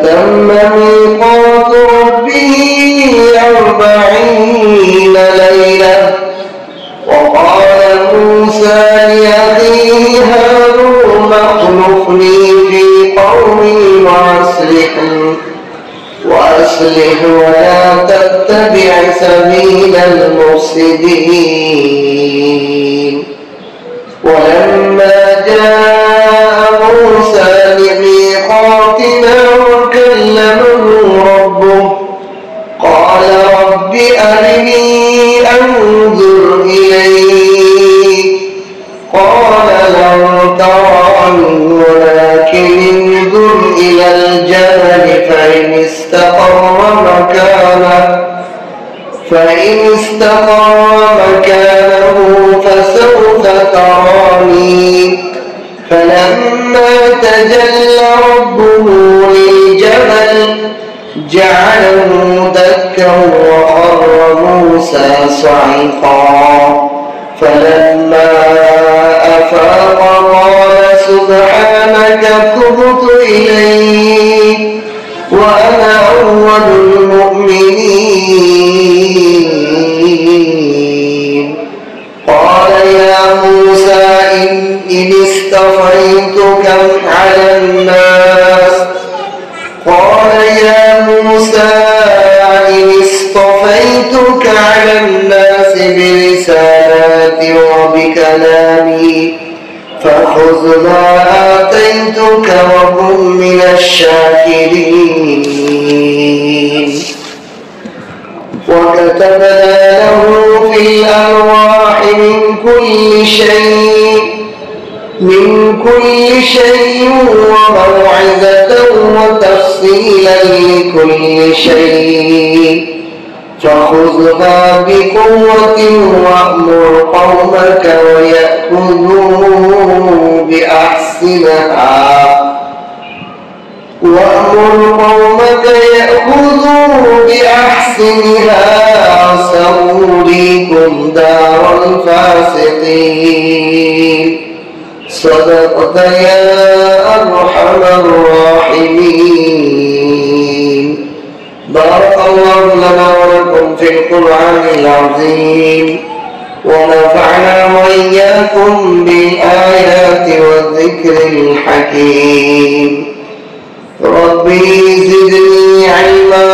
فتم ميقات ربه 40 ليلة وقال موسى لأخيه هارون اخلفني في قومي وأصلح ولا تتبع سبيل المفسدين. ولما جاء موسى لميقاتنا وكلمه ربه قال رب أرني أنظر إليك قال لن تراني ولكن انظر إلى الجبل فإن استقر مكانه فسوف تراني. فلما تجلى ربه للجبل جعله دكا وخر موسى صعقا. فلما أفاق قال سبحانك تبت إليك وأنا أول المؤمنين. قال يا موسى إن اصطفيتك على الناس برسالاتي وبكلامي فخذ ما آتيتك وكن من الشاكرين. وكتبنا له في الألواح من كل شيء وموعظة وتفصيلا لكل شيء فخذها بقوة وأمر قومك ويأخذوا بأحسنها سأريكم دار الفاسقين. صدقت يا أرحم الراحمين. بارك الله لنا ولكم في القرآن العظيم ونفعنا وإياكم بالآيات والذكر الحكيم. ربي زدني علما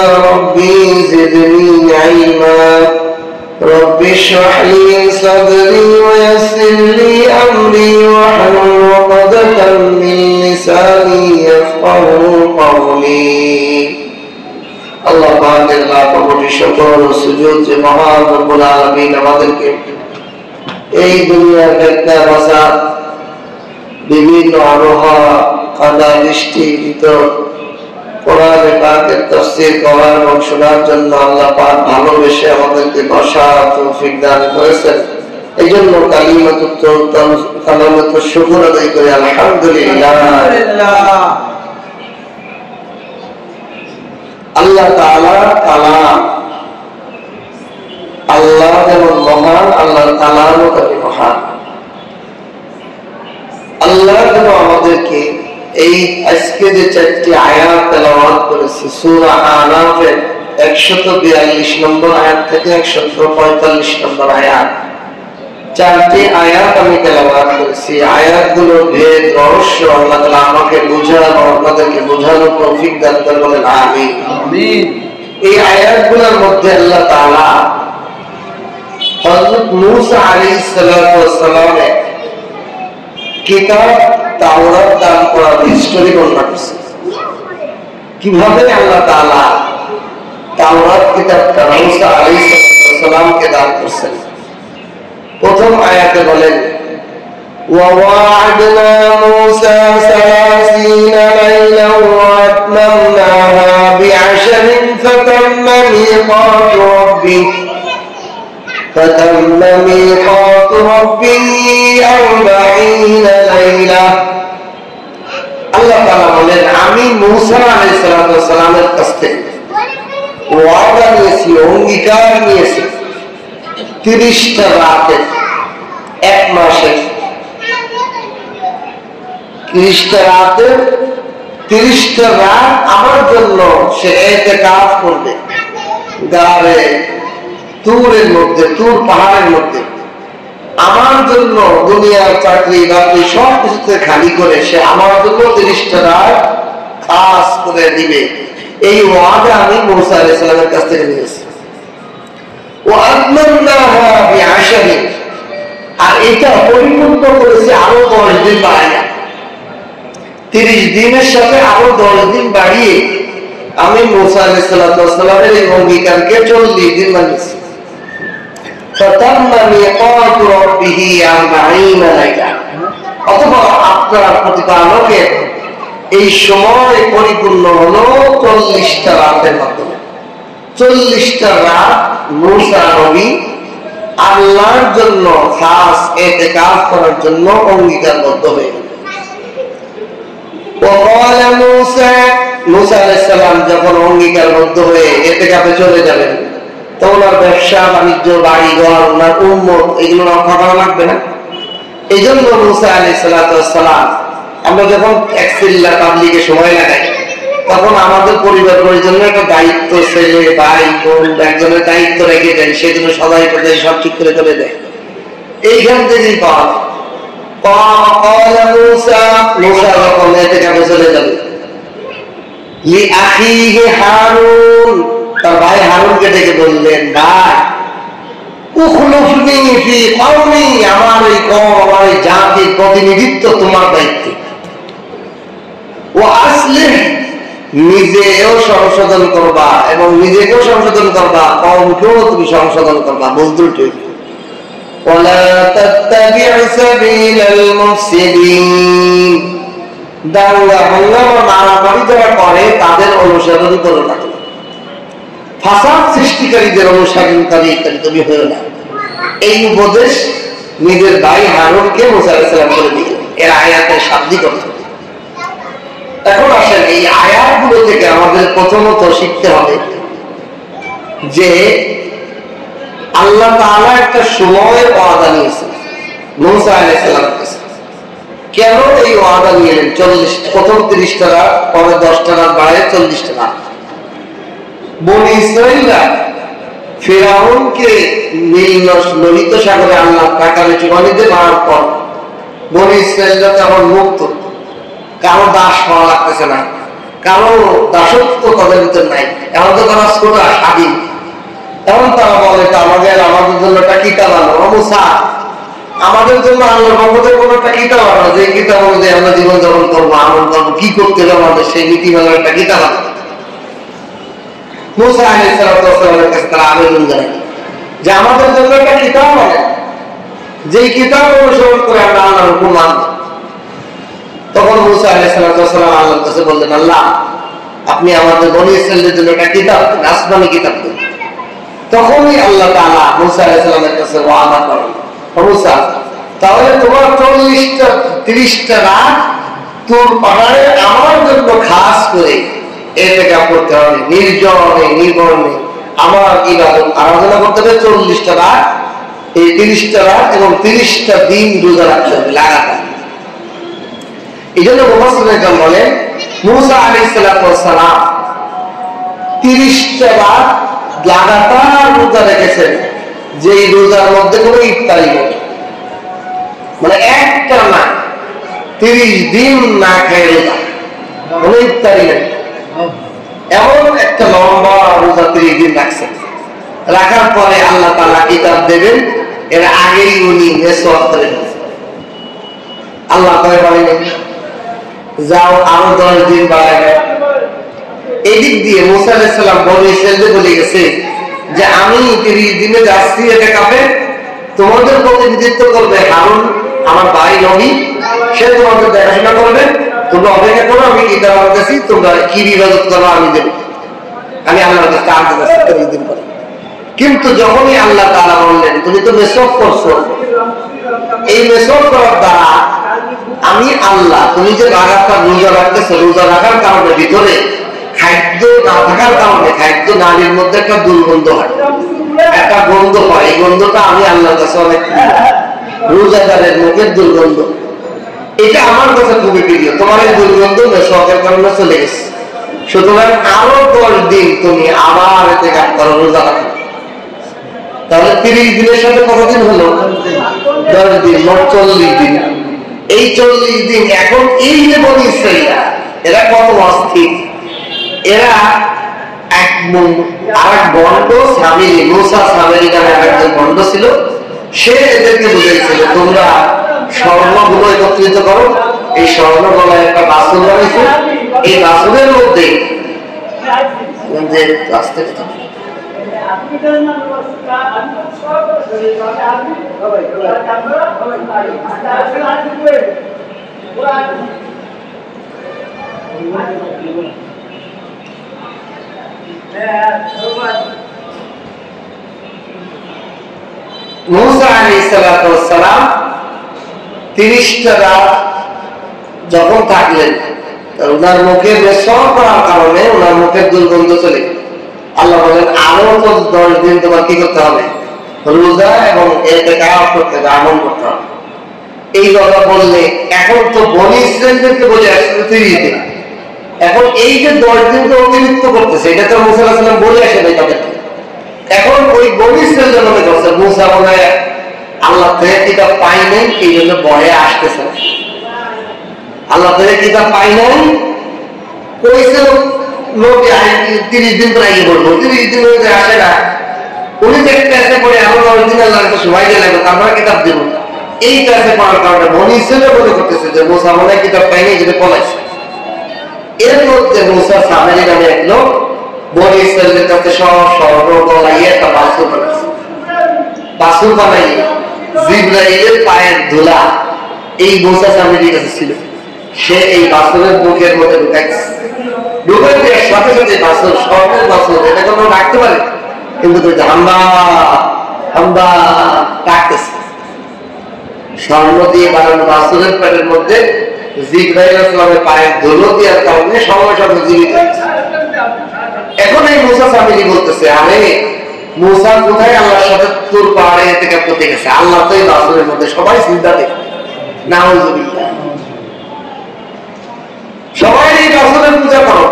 ربي اشرح لي صدري ويسر لي أمري واحلل عقدة من لساني يفقهوا قولي. আল্লাহ পাকের লাখ কোটি শুকর ও সুজুদ যে মহান রব্বুল আলামিন আমাদেরকে এই দুনিয়ার ফিতনা ফাসাদ বিভিন্ন আবহাওয়া কাদা বৃষ্টি ভিতর কোরআনে পাকের তাফসীর করা এবং শোনার জন্য আল্লাহ পাক ভালোবেসে আমাদেরকে বসার তৌফিক দান করেছেন। এই জন্য কালিমাতুত শুকর আদায় করে আলহামদুলিল্লাহ। আল্লাহ তাআলা কালাম, আল্লাহ যেমন মহান আল্লাহ তাআলাও তেমনি মহান। আল্লাহ যেন আমাদেরকে এই আজকে যে 4টি আয়াত তেলাওয়াত করেছি সূরা আনাফের 142 নম্বর আয়াত থেকে 145 নম্বর আয়াত, 4টি আয়াত আমি তেলাওয়াত করেছি। আয়াতগুলোর ভেদ রহস্য আল্লাহ তাআলা আমাকে বুঝানো এবং আপনাদেরকে বোঝানোর তৌফিক দান করেন, বলেন আমিন। এই আয়াতগুলোর মধ্যে আল্লাহ তাআলা হযরত মূসা আলাইহিস সালামের কিতাব তাওরাত দান করার হিস্টরি বর্ণনা করেছেন। কিভাবে আল্লাহ তাআলা তাওরাত কিতাবটা মূসা আলাইহিস সালামকে দান করেছেন। প্রথম আয়াতে বলেন وَوَعَدْنَا مُوسَى 30 لَيْلًا وَأَتْمَمْنَاهَا بِعَشْرٍ فَتَمَّ مِيقَاتُ رَبِّهِ 40 لَيْلَةً। আল্লাহ তাআলা বলেন আমি মূসা আলাইহিস সালামের কাছ থেকে ওয়াদা নিয়েছি, অঙ্গীকার নিয়েছি 30টা রাতে, এক মাসে 30টা রাতে 30টা রাত আমার জন্য সে ইতিকাফ করবে গারে তুরের মধ্যে, তুর পাহাড়ের মধ্যে। আমার জন্য দুনিয়ার চাকরি বাকরি সব কিছুতে খালি করে সে আমার জন্য 30টা রাত খাস করে দিবে। এই ওয়াদা আমি মুসা আলাইহিস সালামের কাছ থেকে নিয়েছি। আর এটা পরিপূর্ণ করেছে আরো 10 দিন বাড়াইয়া, 30 দিনের সাথে আরো 10 দিন বাড়িয়ে আমি মুসা আলাইহিস সালামের এই অঙ্গীকারকে 40 দিন বানিয়েছি। অথবা আপনার প্রতিপালকের এই সময় পরিপূর্ণ হলো 40টা রাতের মাধ্যমে। 40টা রাত মুসা নবী আল্লাহর জন্য খাস ইতিকাফ করার জন্য অঙ্গীকারবদ্ধ হয়ে গেল। মুসা আলাইহিস সালাম যখন অঙ্গীকারবদ্ধ হয়ে ইতিকাফে চলে যাবেন, তো ওনার ব্যবসা বাণিজ্য, বাড়ি ঘর, ওনার উম্মত এগুলো রক্ষা করা লাগবে না? এই জন্য মুসা আলাইহিস সালাম, আমরা যখন একচিল্লা তাবলীগে সময় লাগাই তখন আমাদের পরিবার পরিজনের একটা দায়িত্ব, ছেলে ভাই বোন একজনের দায়িত্ব রেখে দেন, সেজন্য সবাই কোথায় সব ঠিক করে চলে দেয়। এইখান থেকেই পাওয়া মুসা যখন ইতিকাফে চলে যাবে, লিআখিহি হারুন, তার ভাই হারুনকে ডেকে বললেন, ভাই উখলুফনি ফি কওমি, আমার এই কওম, আমার এই জাতির প্রতিনিধিত্ব তোমার দায়িত্ব। ওয়া আসলিহ, নিজেও সংশোধন করবা এবং নিজেকেও সংশোধন করবা, কওমকেও তুমি সংশোধন করবা। বলতে ঠিক, ওয়ালা তাত্তাবি' সাবিলাল মুফসিদিন, দাঙ্গা হাঙ্গামা মারামারি যারা করে তাদের অনুসরণ করো না, ফাসাদ সৃষ্টিকারীদের অনুসরণকারী তুমি হয়েও না। এই উপদেশ নিজের ভাই হারুনকে মুসা আলাইহিস সালাম করে দিলেন। এর আয়াতের শাব্দিক অর্থ। এখন আসেন এই আয়াতগুলো থেকে আমাদের প্রথমত শিখতে হবে যে আল্লাহ তাআলা একটা সময়ের ওয়াদা নিয়েছেন মুসা আলাইহিস সালামের কাছে। কেন এই ওয়াদা নিলেন? 40, প্রথম 30টা রাত, পরে 10টা রাত বাড়ায় 40টা রাত। বনী ইসরাঈলরা ফিরআউনকে লোহিত সাগরে আল্লাহ কাটারে চুবানিতে মারার পর বনী ইসরাঈলরা তখন মুক্ত, কারো দাস হওয়া লাগতেছে না, কারো দাসত্ব তাদের ভিতর নাই, এখন তো তারা ছোট স্বাধীন। এখন তারা বলে আমাদের জন্য একটা কিতাব আনো, মুসা আমাদের জন্য আল্লাহর পক্ষ থেকে কোনো একটা কিতাব আনো, যে কিতাব অনুযায়ী আমরা জীবনযাপন করবো, আমল করবো, কি করতে হবে আমাদের সেই নীতিমালার একটা কিতাব আনো। মুসা আলাইহিস সালামের কাছে তারা আবেদন জানায় যে আমাদের জন্য একটা কিতাব আনে, যেই কিতাব অনুসরণ করে আমরা আল্লাহর হুকুম মানব। তখন মুসা আলাইহিস সালাম আল্লাহর কাছে বললেন, আল্লাহ আপনি আমাদের বনী ইসরাঈলদের জন্য একটা কিতাব, আসমানি কিতাব দেন। তখনই আল্লাহ তাআলা মুসা আলাইহিস সালামের কাছে ওয়াদা করেন, মুসা তাহলে তোমার 30টা রাত তুর পাহাড়ে আমার জন্য খাস করে ইতিকাফ করতে হবে, নির্জনে নির্বনে আমার ইবাদত আরাধনা করতে হবে 40টা রাত। এই 30টা রাত এবং 30টা দিন রোজা রাখতে হবে লাগাতার। এই জন্য মুফাসসিরগণ বলেন মুসা আলাইহিস সালাম 30টা রাত লাগাতার রোজা রেখেছেন, যে রোজার মধ্যে কোনো ইফতারি নেই, মানে একটা না 30 দিন না খেয়ে রোজা, কোনো ইফতারি নেই। এমন একটা লম্বা রোজা 30 দিন রাখছেন। রাখার পরে আল্লাহ তাআলা কিতাব দেবেন, এর আগেই উনি মেসওয়াক করে ফেলেছেন। আল্লাহ তাআলা বলেন যাও আরো 10 দিন বাড়াবে। এদিক দিয়ে মুসা আলাইহিস সালাম বনী ইসরাঈলদের বলে গেছে যে আমি 30 দিনে যাচ্ছি ইতিকাফে, তোমাদের প্রতিনিধিত্ব করবে হারুন আমার ভাই নবী, সে তোমাদের দেখাশোনা করবে, তোমরা অপেক্ষা করো, আমি কিতাব আনতেছি, তোমরা কি ইবাদত করো আমি দেব, আমি আল্লাহর কাছে আনতে যাচ্ছি 30 দিন পরে। কিন্তু যখনই আল্লাহ তাআলা বললেন তুমি তো মেসওয়াক করছো, এই মেসওয়াক করার দ্বারা আমি আল্লাহ, তুমি যে লাগাতার রোজা রাখতেছো, রোজা রাখার কারণে ভিতরে খাদ্য না থাকার কারণে খাদ্য নারীর মধ্যে একটা দুর্গন্ধ হয়, একটা গন্ধ হয়, এই গন্ধটা আমি আল্লাহর কাছে অনেক রোজাদারের মুখের দুর্গন্ধ, এটা আমার কাছে খুবই প্রিয়। তোমার এই দুর্গন্ধ শখের কারণে চলে গেছে, সুতরাং আরো 10 দিন তুমি আবার এতে কাজ করো, রোজা রাখো। তাহলে 30 দিনের সাথে কতদিন হলো? 10 দিন, মোট 40 দিন। এই 40 দিন এখন এই যে বনি ইসরাইলরা এরা কত অস্থির, এরা আরেক বন্ড সামিরি, মুসা সামিরি নামে আরেকজন বন্ড ছিল, সে এদেরকে বুঝাইছিল তোমরা স্বর্ণগুলো একত্রিত করো, এই স্বর্ণ গলায় একটা বাসন বানাইছে, এই বাসনের মধ্যে মুসা আলাইহিস সালাম 30টা রাত যখন থাকলেন, ওনার মুখে বেসর করার কারণে ওনার মুখের দুর্গন্ধ চলে। আল্লাহ বলেন আরো তো 10 দিন তোমার কি করতে হবে? রোজা এবং ইতিকাফ করতে হবে, আমল করতে হবে। এই কথা বললে এখন তো বনি ইসরাইলদেরকে বলে আসছে 30 দিন, এখন এই যে 10 দিন তো অতিরিক্ত করতেছে, এটা তো মুসা আলাইহিস সালাম বলে আসে নাই তাদেরকে। এখন ওই বনি ইসরাইলদের মনে করছে মুসা মনে হয় আল্লাহ থেকে কিতাব পাই নাই, এই জন্য ভয়ে আসতেছে। আল্লাহ থেকে কিতাব পাই নাই কইছে লোক 30 দিন পরে আগে বলবো, 30 দিন মধ্যে আসে না, উনি যে কাছে পড়ে আরো 10 দিন আল্লাহর কাছে সময় দিয়ে লাগবে, তারপরে কিতাব দেব। এই কাছে পড়ার কারণে বনি ইসরাইল মনে করতেছে যে মুসা মনে হয় কিতাব পাই নাই, যেটা পলাইছে। এর মধ্যে মুসা সামেরি নামে এক লোক বনি ইসরাইলের কাছে সব স্বর্ণ গলাইয়ে একটা বাসুর বানাইছে। বাসুর বানাইয়ে জিবরাইলের পায়ের ধুলা এই মুসা সামেরির কাছে ছিল, সে এই বাসুরের মুখের মধ্যে ঢুকাইছে। ঢুকাই দিয়ে সাথে সাথে বাসুর, স্বর্ণের বাসুর, এটা কোনো রাখতে পারে, কিন্তু হাম্বা হাম্বা ডাকতেছে। স্বর্ণ দিয়ে বানানো বাসুরের পেটের মধ্যে জিবরাইল ইসলামের পায়ের ধুলো দেওয়ার কারণে সঙ্গে সঙ্গে জীবিত হয়েছে। এখন এই মুসা সামিরি বলতেছে, আরে মুসা কোথায় আল্লাহর সাথে তোর পাহাড়ে থেকে করতে গেছে, আল্লাহ তো এই বাসুরের মধ্যে, সবাই চিন্তা দেখে নাউজুবিল্লাহ, সবাই এই বাসুরের পূজা করো।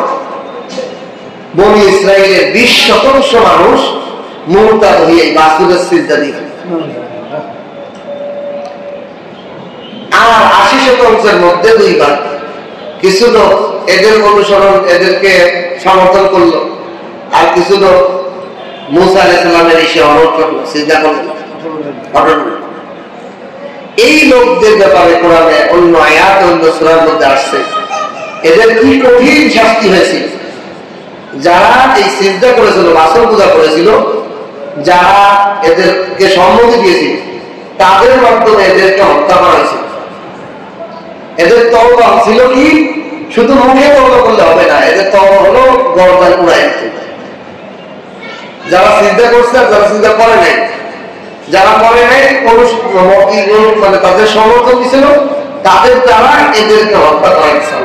বনি ইসরাইলের 20% মানুষ মুরতাদ হয়ে বাসুরের সিজদা দিয়ে, আর 80% মধ্যে 2 ভাগ। কিছু লোক এদের অনুসরণ, এদেরকে সমর্থন করলো, আর কিছু লোক মুসা আলাইহিস সালামের এসে অনুরোধ করলো, সিজদা করলো। এই লোকদের ব্যাপারে কোরআনে অন্য আয়াত, অন্য সূরার মধ্যে আসছে এদের কি কঠিন শাস্তি হয়েছিল। যারা এই সিজদা করেছিল, বাসর পূজা করেছিল, যারা এদেরকে সম্মতি দিয়েছিল, তাদের মাধ্যমে এদেরকে হত্যা করা হয়েছিল। এদের তওবা ছিল কি, শুধু মুখে তওবা করলে হবে না, এদের তওবা হলো গর্দান উড়াই দিতে। যারা সিজদা করছে আর যারা সিজদা করে নাই, যারা করে নাই মানে তাদের সমর্থন দিছিল, তাদের দ্বারা এদেরকে হত্যা করা হয়েছিল।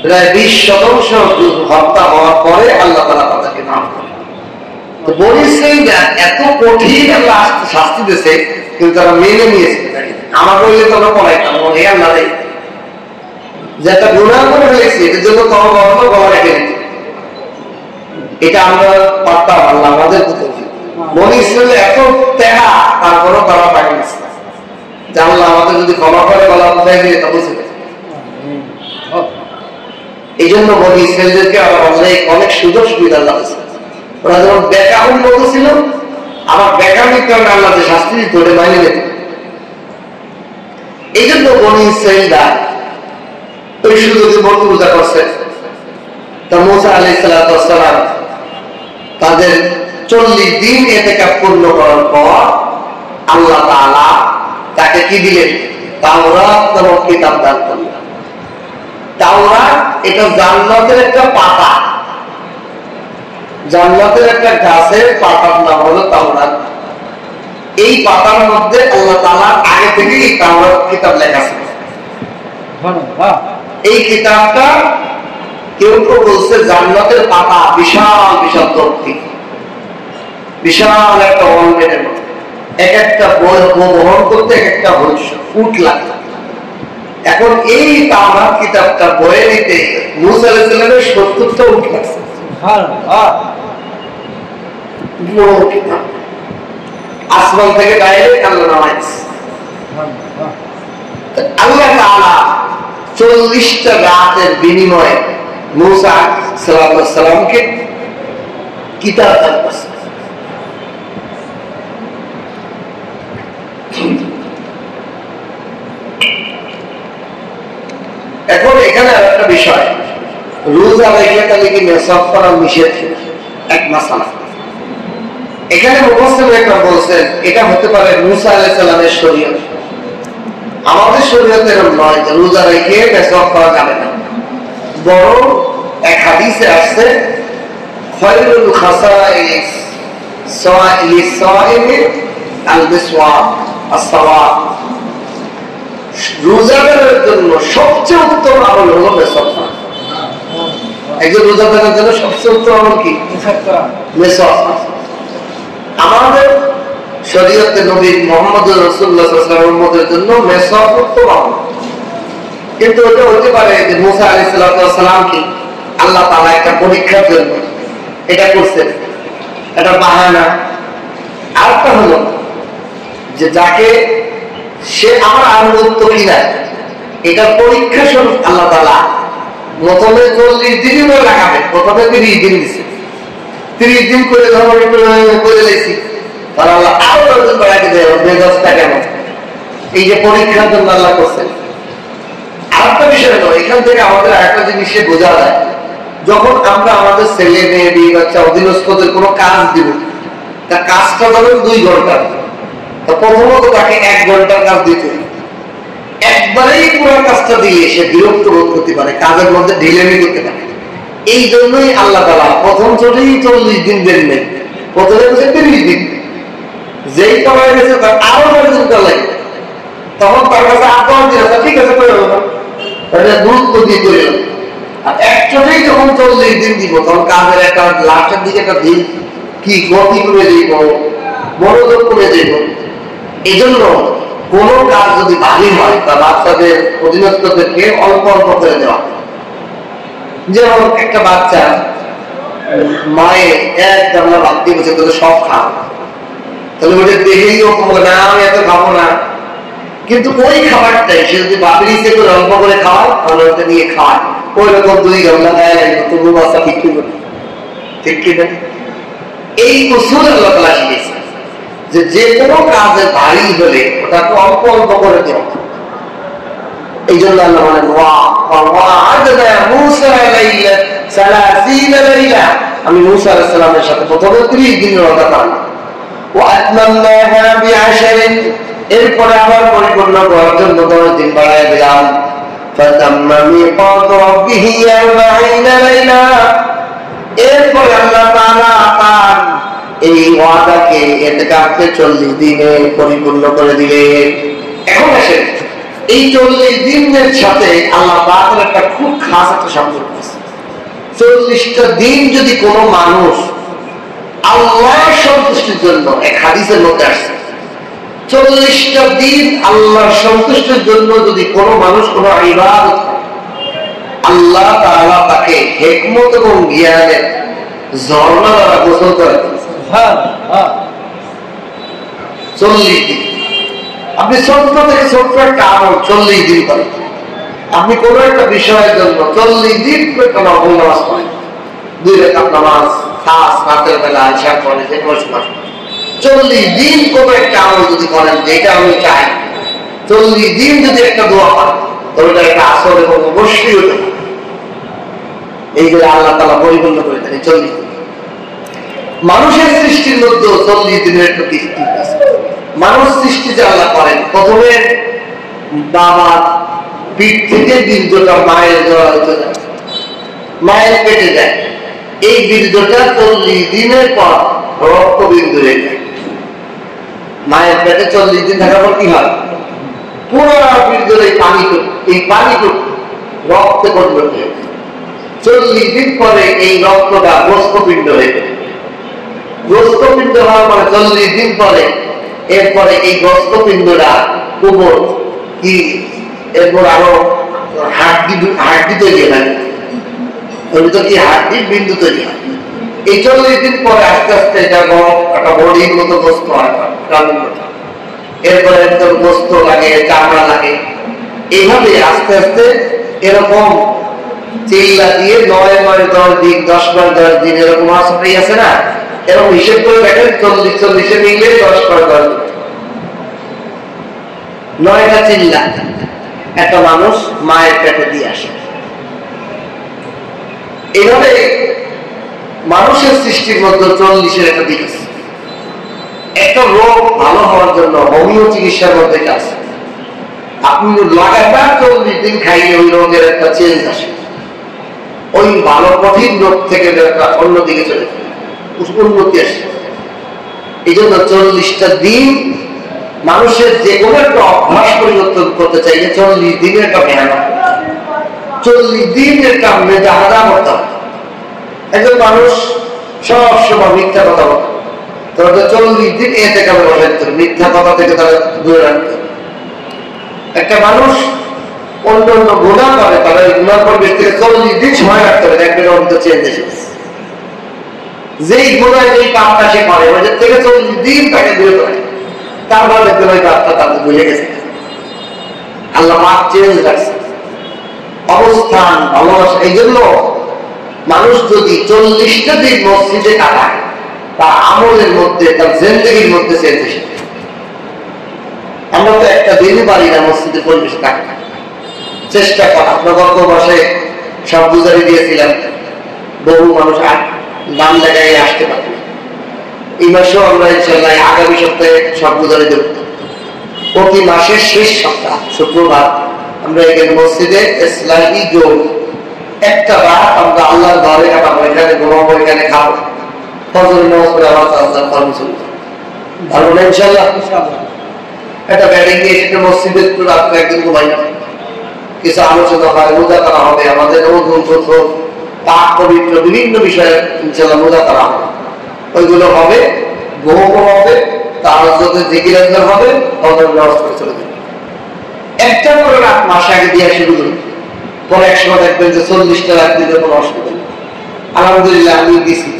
প্রায় 20% হত্যা হওয়ার পরে আল্লাহ তাআলা তাদেরকে মাফ করে। তো বনি ইসরাইলরা এত কঠিন আল্লাহ শাস্তি দিয়েছে, কিন্তু তারা মেনে নিয়েছে। আমার বললে তোমরা পড়াইতাম, হে আল্লাহ রে, যে একটা গুনাহ করে ফেলেছি, এটার জন্য তওবা করো, গলা রেখে দিতে। এটা আমরা পারতাম, আল্লাহ আমাদের প্রতি। বনি ইসরাইল এত তেহা, তারপরও তারা পায় না যে আল্লাহ আমাদের যদি ক্ষমা করে, গলা উঠাই দিয়ে তা বুঝে। এই জন্য বনি ইসরাইলদেরকে আল্লাহ অনেক সুযোগ সুবিধা আল্লাহ দিয়েছে। ওরা যখন বেকামের মতো ছিল, আবার বেকামির কারণে আল্লাহ যে শাস্তি দিত ওটা মাইনে নিত। এই জন্য বনি ইসরাইলরা ওই সুযোগে মূর্তি পূজা করছে। তা মুসা আলাইহিস সালাম তাদের 40 দিন ইতিকাফ পূর্ণ করার পর আল্লাহ তাআলা তাকে কি দিলেন? তাওরাত নামক কিতাব দান করলেন। তাওরাত এটা জান্নাতের একটা পাতা, জান্নাতের একটা গাছের পাতার নাম হলো তাওরাত। এই পাতার মধ্যে আল্লাহ তাআলা আগে থেকে এই তাওরাত কিতাব লেখা ছিল। এই কিতাবটা কেউ কেউ বলছে জান্নাতের পাতা বিশাল বিশাল তথ্য, বিশাল একটা অলমেটের মতো, এক একটা বই বহন করতে এক একটা ফুট লাগতো। এখন এই তাওরাত কিতাবটা বয়ে নিতে মুসা আলাইহিস সালামের 70টা উট লাগছে। আসমান থেকে ডাইরেক্ট আল্লাহ নামাইছে। আল্লাহ তাআলা 40টা রাতের বিনিময়ে মুসা সাল্লাল্লাহু সাল্লামকে কিতাব দান করছে। এখন এখানে একটা বিষয়, রোজা রেখে তাহলে কি মেসাফ করা নিষেধ? এক মাসালা এখানে মুফাসসির একরাম বলছেন এটা হতে পারে মুসা আলাইহিস সালামের শরীয়ত, আমাদের শরীয়ত এরকম নয় যে রোজা রেখে মেসাফ করা যাবে না। বরং এক হাদিসে আসছে খায়রুল খাসাইস লিস-সাইমি আল-মিসওয়াক আস-সাওয়াক, রোজাদারের জন্য সবচেয়ে উত্তম আমল হলো মেসাফ করা। একজন রোজাদারের জন্য সবচেয়ে উত্তম আমল কি? মেসাফ। আমাদের শরীয়তে নবী মুহাম্মদ রাসূলুল্লাহ সাল্লাল্লাহু আলাইহি ওয়াসাল্লামের জন্য মেসাফ উত্তম আমল। কিন্তু এটা হতে পারে যে মুসা আলাইহিস সালাম কি আল্লাহ তাআলা একটা পরীক্ষার জন্য এটা করছেন, এটা বাহানা। আরেকটা হলো যে যাকে সে আমার আনুগত্য কিনা এটা পরীক্ষা স্বরূপ আল্লাহ তাআলা প্রথমে 40 দিনই লাগাবে, প্রথমে 30 দিন দিচ্ছে। 30 দিন করে ধর্ম করে লেছি, তাহলে আল্লাহ আরো 10 দিন বাড়াতে দেয়। বেদস্তা কেন? এই যে পরীক্ষার জন্য আল্লাহ করছেন। আরেকটা বিষয় হলো এখান থেকে আমাদের আরেকটা জিনিস বোঝা যায়, যখন আমরা আমাদের ছেলে মেয়ে বিয়ে বাচ্চা অধীনস্থদের কোনো কাজ দিব, তা কাজটা ধরুন 2 ঘন্টা, তো প্রথমত তাকে 1 ঘন্টার কাজ দিতে, একবারেই পুরো কাজটা দিয়ে সে বিরক্ত বোধ করতে পারে, কাজের মধ্যে ঢিলেমি করতে পারে। এই জন্যই আল্লাহ তাআলা প্রথম চোটেই 40 দিন দেন নেই, প্রথমে হচ্ছে 30 দিন। যেই কমায় গেছে তার আরো 10 দিন লাগে, তখন তার কাছে 8 দিন আছে, ঠিক আছে করে দেবো, গুরুত্ব দিয়ে করে দেবো। আর একচোটেই যখন 40 দিন দিব, তখন কাজের একটা লাস্টের দিকে একটা দিন কি গতি করে দিব, মনোযোগ করে দিব। এই জন্য কোন কাজ যদি ভারী হয় তা বাচ্চাদের অধীনস্থদেরকে অল্প অল্প করে দেওয়া। যেমন একটা বাচ্চা মায়ে এক গামলা ভাত দিয়ে বসে তোদের সব খাও, তাহলে ওটা দেখেই ও না আমি এত খাবো না, কিন্তু ওই খাবারটাই সে যদি বাপের ইচ্ছে করে অল্প করে খাওয়ায় তাহলে ওটা নিয়ে খাওয়ায়, ওই রকম 2 গামলা দেয় লাগবে, তবু বাচ্চা ঠিক কি করে, ঠিক কিনা? এই উসুল আল্লাহ তাআলা শিখিয়েছে যে যে কোনো কাজে ভারী হলে ওটাকে অল্প অল্প করে দেওয়া। এই জন্য আল্লাহ বলেন আমি মুসা আলাইহিস সালামের সাথে প্রথমে 30 দিন রোজা করলাম, এরপরে আবার পরিপূর্ণ করার জন্য 10 দিন বাড়ায় দিলাম। এরপরে আল্লাহ তাআলা তার এই ওয়াদাকে ইতিকাফে 40 দিনে পরিপূর্ণ করে দিলেন। এখন আসেন এই 40 দিনের সাথে আল্লাহ পাকের একটা খুব খাস একটা সম্পর্ক আছে। 40টা দিন যদি কোনো মানুষ আল্লাহর সন্তুষ্টির জন্য, এক হাদিসের মধ্যে আসছে 40টা দিন আল্লাহর সন্তুষ্টির জন্য যদি কোনো মানুষ কোনো ইবাদত, আল্লাহ তাআলা তাকে হিকমত এবং জ্ঞানের ঝর্ণা দ্বারা গোসল করে। 40 দিন আপনি ছোট্ট থেকে ছোট্ট একটা আমল 40 দিন করেন। আপনি কোন একটা বিষয়ের জন্য 40 দিন নফল নামাজ পড়েন, 2 রাকাত নামাজ, খাস রাতের বেলা ইশা পড়ে, যে কোনো সময় 40 দিন কোন একটা আমল যদি করেন যেটা আমি চাই, 40 দিন যদি একটা দোয়া করেন তবে এটা একটা আসল এবং অবশ্যই হতে হবে। এইগুলো আল্লাহ তাআলা পরিপূর্ণ করে দেন 40 দিন। মানুষের সৃষ্টির মধ্যে 40 দিনের একটা দৃষ্টি আছে। মানুষ সৃষ্টি যে আল্লাহ করেন, প্রথমে বাবা পিঠ থেকে বীর্যটা মায়ের জড়াতে যায়, মায়ের পেটে যায়, এই বীর্যটা 40 দিনের পর রক্তবিন্দু হয়ে যায়। মায়ের পেটে 40 দিন থাকার পর কি হয়? পুরো বীর্যের এই পানিটুকু রক্তে পরিণত হয়ে যায়। 40 দিন পরে এই রক্তটা গোস্তপিণ্ড হয়ে যায়। গোস্তপিণ্ড হওয়ার পরে 40 দিন পরে এরপরে এই গোস্তপিণ্ডটা উপর কি এরপর আরো হাড্ডি তৈরি হয়, ওর ভিতর কি হাড্ডির বিন্দু তৈরি হয়। এই 40 দিন পরে আস্তে আস্তে এটা একটা বডির মতো গোস্ত হয়, এরপরে একদম গোস্ত লাগে, চামড়া লাগে, এইভাবে আস্তে আস্তে এরকম চিল্লা দিয়ে 9-9-10 দিন, 10-10 দিন এরকম আসতেই আছে না, এরকম হিসেব করে দেখেন 40-40 মিলে 10-10 দিন, 9টা চিল্লা একটা মানুষ মায়ের পেটে দিয়ে আসে। এইভাবে মানুষের সৃষ্টির মধ্যে 40-এর একটা দিক আছে। একটা রোগ ভালো হওয়ার জন্য হোমিও চিকিৎসার মধ্যে কাজ, আপনি লাগাতার 40 দিন খাইলে ওই রোগের একটা চেঞ্জ আসে, ওই ভালো কঠিন রোগ থেকে অন্যদিকে চলে উন্নতি আসে। এই জন্য 40টা দিন মানুষের যে কোনো একটা অভ্যাস পরিবর্তন করতে চাইলে 40 দিনের একটা মেহনত, 40 দিনের একটা মেজাহাদা করতে হবে। একজন মানুষ সবসময় মিথ্যা কথা বলে, তাহলে 40 দিন এতে কামে বলেন মিথ্যা কথা থেকে তারা দূরে রাখতে। একটা মানুষ অন্য অন্য গুণা করে, তারা গুণার পরিবেশ থেকে 40 দিন সময় রাখতে হবে, দেখবেন ওর ভিতরে চেঞ্জ এসেছে। যেই গুণায় যেই কাজটা সে করে ওদের থেকে 40 দিন তাকে দূরে করে, তারপর দেখবেন ওই কাজটা তাদের ভুলে গেছে। আল্লাহ পাক চেঞ্জ রাখছে অবস্থান, ভালোবাসা। এই জন্য মানুষ যদি 40টা দিন মসজিদে কাটায়, তার আমলের মধ্যে, তার জিন্দেগির মধ্যে চেঞ্জ এসে। আমরা তো একটা দিনই পারি না মসজিদের পরিবেশে থাকতে। চেষ্টা করা, আপনার গত মাসে সব গুজারি দিয়েছিলাম, বহু মানুষ নাম জায়গায় আসতে পারে। এই মাসেও আমরা ইনশাল্লাহ আগামী সপ্তাহে সব গুজারি দেব। প্রতি মাসের শেষ সপ্তাহ শুক্রবার আমরা এখানে মসজিদে ইসলামী যোগ একটা রাত আমরা আল্লাহর ঘরে কাটাবো, এখানে ঘুমাবো, এখানে খাবো, ফজর নামাজ পড়ে আবার ভালো না ইনশাল্লাহ। একটা ব্যাটিং নিয়ে এসে মসজিদে রাত্রে একদিন ঘুমাই না, কিছু আলোচনা হয়, মোজা করা হবে, আমাদের নতুন প্রথম পাক পবিত্র বিভিন্ন বিষয়ে ইনশাল্লাহ মোজা করা হবে, ওইগুলো হবে, ঘুমও হবে, তার যদি জিকির আজকার হবে, ফজর নামাজ পড়ে চলে যাবে। একটা করে রাত মাসে আগে দিয়ে শুরু করি, পরে এক সময় দেখবেন যে 40টা রাত দিলে কোনো অসুবিধা নেই। আলহামদুলিল্লাহ আমি গেছি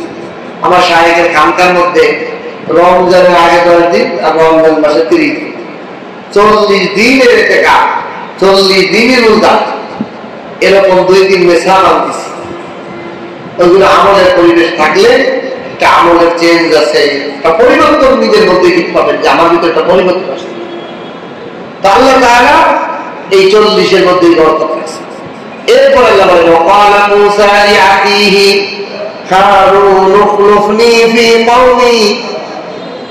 আমার শাহেকের খানকার মধ্যে রমজানের আগে 10 দিন আর রমজান মাসে 30 দিন, 40 দিনের এতেকা, 40 দিনের রোজা, এরকম 2-3 মেসাল আনতেছি। ওইগুলো আমলের পরিবেশ থাকলে একটা আমলের চেঞ্জ আছে, একটা পরিবর্তন নিজের মধ্যে ঠিক পাবেন যে আমার ভিতরে একটা পরিবর্তন আসছে। আল্লাহ তাআলা এই 40-এর মধ্যেই বরকত আছে। এরপর আল্লাহ বলেন ওয়াকালা মূসা লিআখিহি হারুন উখলুফনি ফি কওমি।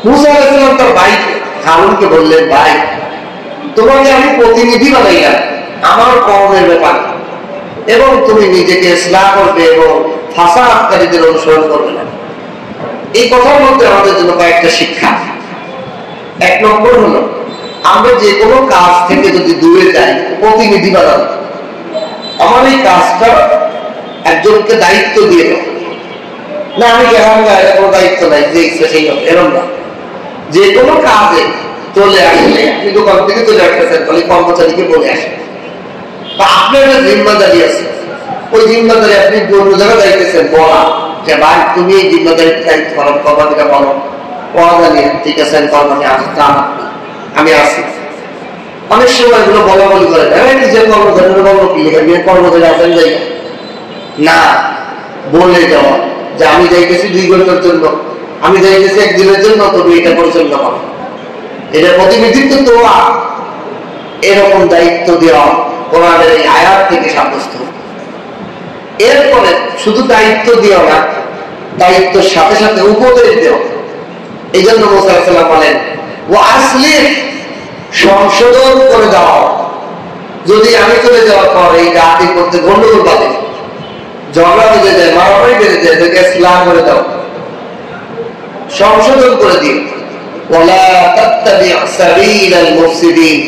মূসা আলাইহিস সালাম তার ভাই হারুনকে বললেন, ভাই তোমাকে আমি প্রতিনিধি বানাইলাম আমার কওমের ব্যাপারে, এবং তুমি নিজেকে ইসলাহ করবে এবং ফাসাদকারীদের অনুসরণ করবে না। এই কথার মধ্যে আমাদের জন্য কয়েকটা শিক্ষা। 1 নম্বর হলো, আমরা যে কোনো কাজ থেকে যদি দূরে যাই, প্রতিনিধি বানাবো। আমার এই কাজটা একজনকে দায়িত্ব দিয়ে দাও না, আমি কেমন কোনো দায়িত্ব নাই, যে ইচ্ছা সেই হবে, এরকম না। যে কোনো কাজে চলে আসলে আপনি দোকান থেকে চলে আসতেছেন, তাহলে কর্মচারীকে বলে আসেন, বা আপনার একটা জিম্মাদারি আছে, ওই জিম্মাদারি আপনি অন্য জায়গায় যাইতেছেন, বলা যে ভাই তুমি এই জিম্মাদারি দায়িত্ব পালন করবা, থেকে বলো পড়া জানিয়ে ঠিক আছে আমি আসি। অনেক সময় এগুলো বলা বলি করে নিজের কর্মচারীর বলবো কি লেখা, কর্মচারী আসেন যাই না, বলে যাওয়া যে আমি যাইতেছি 2 ঘন্টার জন্য, আমি যাইতেছি 1 দিনের জন্য, তুমি এটা পরিচালনা করো, এটা প্রতিনিধিত্ব তোয়া। এরকম দায়িত্ব দেওয়া কোরআনের এই আয়াত থেকে সাব্যস্ত। এরপরে শুধু দায়িত্ব দিও না, দায়িত্বের সাথে সাথে উপদেশ দেওয়া। এই জন্য মূসা আলাইহিস সালাম বলেন ওয়া আসলিহ, সংশোধন করে দাও। যদি আমি চলে যাওয়ার পর এই জাতির মধ্যে গন্ডগোল বাঁধে, ঝগড়া বেঁধে যায়, মারামারি বেঁধে যায়, তাকে ইসলাম করে দাও, সংশোধন করে দিও। ওয়ালা তাত্তাবি সাবিলাল মুফসিদিন,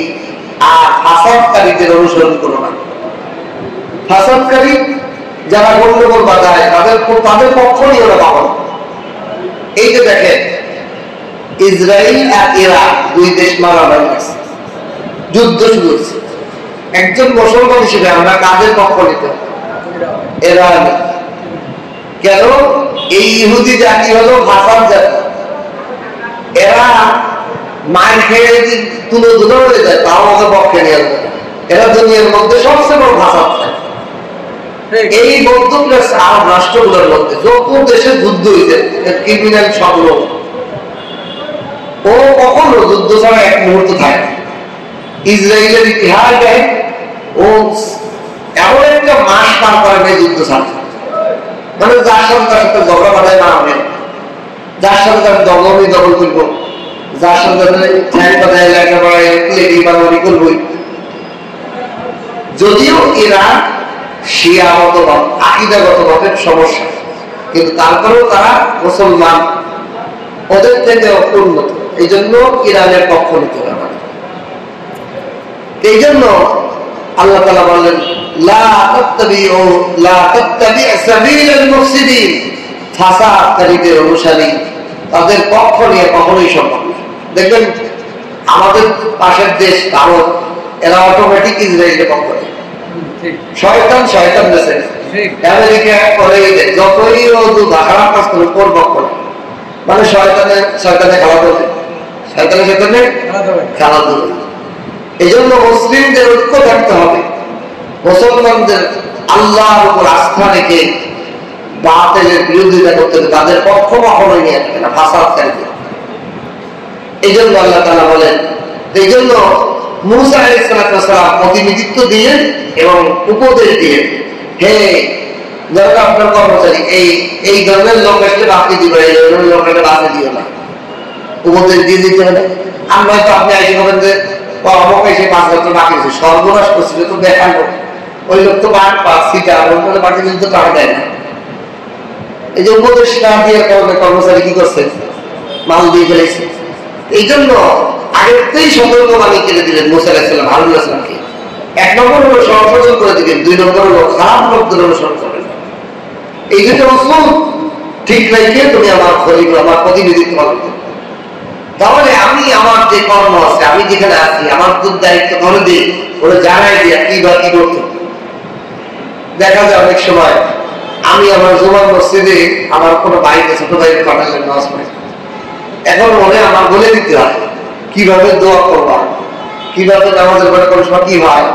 আর ফাসাদকারীদের অনুসরণ করো না। ফাসাদকারী যারা গন্ডগোল বাঁধায় তাদের পক্ষ নিয়ে ওরা পাবো। এই যে দেখেন ইসরায়েল আর ইরাক 2 দেশ মারামারি আছে, যুদ্ধ শুরু হচ্ছে। একজন মুসলমান হিসেবে আমরা কাদের পক্ষ নিতে হবে? এরা কেন? এই ইহুদি জাতি হলো ভাষার জাতি। এরা মায়ের খেয়ে তুলে তুলে হয়ে যায়, তাও আমাদের পক্ষে নিয়ে আসবে। এরা দুনিয়ার মধ্যে সবচেয়ে বড় ভাষা। এই বক্তব্যের আরব রাষ্ট্রগুলোর মধ্যে যত দেশে যুদ্ধ হয়েছে, ক্রিমিনাল সব লোক, ও কখনো যুদ্ধ ছাড়া এক মুহূর্ত থাকে। ইসরায়েলের ইতিহাস দেয়, ও এমন একটা মাস পার করে যুদ্ধ ছাড়া, মানে যার সাথে তার সাথে ঝগড়া বাড়ায় না, আমি যার সাথে তার দখলই দখল করবো, যার সাথে করবই। যদিও এরা শিয়াগতভাবে আকীদাগতভাবে সমস্যা, কিন্তু তারপরেও তারা মুসলমান, ওদের থেকে উন্নত। এই জন্য ইরানের পক্ষ নিতে হবে। এই জন্য আল্লাহ তাআলা বলেন, লা তাত্তাবিউ লা তাত্তাবি সাবিলাল মুফসিদিন, ফাসাদকারীদের অনুসারী তাদের পক্ষ নিয়ে কখনোই সম্ভব না। দেখবেন আমাদের পাশের দেশ ভারত, এরা অটোমেটিক ইসরায়েলের পক্ষ নেয়। শয়তান শয়তান দেশে আমেরিকা করে, যতই ও খারাপ কাজ করে ওর পক্ষ নেয়। মানে শয়তানের খেলা ধরে, শয়তানের খেলা ধরে। এই জন্য মুসলিমদের ঐক্য থাকতে হবে। মুসলমানদের আল্লাহর উপর আস্থা রেখে বাতিলের বিরোধিতা করতে হবে, তাদের পক্ষ কখনোই নিয়ে আসবে না ফাসাদকারীদের। এই জন্য আল্লাহ তাআলা বলেন, এই জন্য মূসা আলাইহিস সালাম প্রতিনিধিত্ব দিলেন এবং উপদেশ দিলেন, হে যারা আপনার কর্মচারী, এই ধরনের লোক আসলে বাকি দিবে, এই ধরনের লোক আসলে বাকি দিও না, উপদেশ দিয়ে দিতে হবে। আর নয়তো আপনি আইসে বলেন যে অমুক এসে 5 বছর বাকি আছে, সর্বনাশ করছিল তো দেখান, ওই লোক তো বাকি দিন তো টাকা দেয় না। এই যে উপদেশ না দিয়ে কর্মচারী কি করছে, মাল দিয়ে ফেলেছে। এই জন্য আগেতেই সতর্কবাণী কেটে দিলেন মূসা আলাইহিস সালাম হারুন আলাইহিস সালামকে। 1 নম্বর হলো সংশোধন করে দিলেন, 2 নম্বর হলো খারাপ লোকদের অনুসরণ করবেন। এই দুটো উসুল ঠিক রেখে তুমি আমার খলিফা, আমার প্রতিনিধিত্ব করবে। তাহলে আমি আমার যে কর্ম আছে, আমি যেখানে আছি, আমার তো দায়িত্ব ধরে দিই, ওরা জানাই দিয়ে কি বা কি করতে। দেখা যায় অনেক সময় আমি আমার জুমার মসজিদে আমার কোনো ভাইকে, ছোট ভাইকে পাঠালেন নামাজ পড়ে, এখন মনে আমার বলে দিতে হয় কিভাবে দোয়া করবা, কিভাবে নামাজের পরে কোন সময় কি হয়,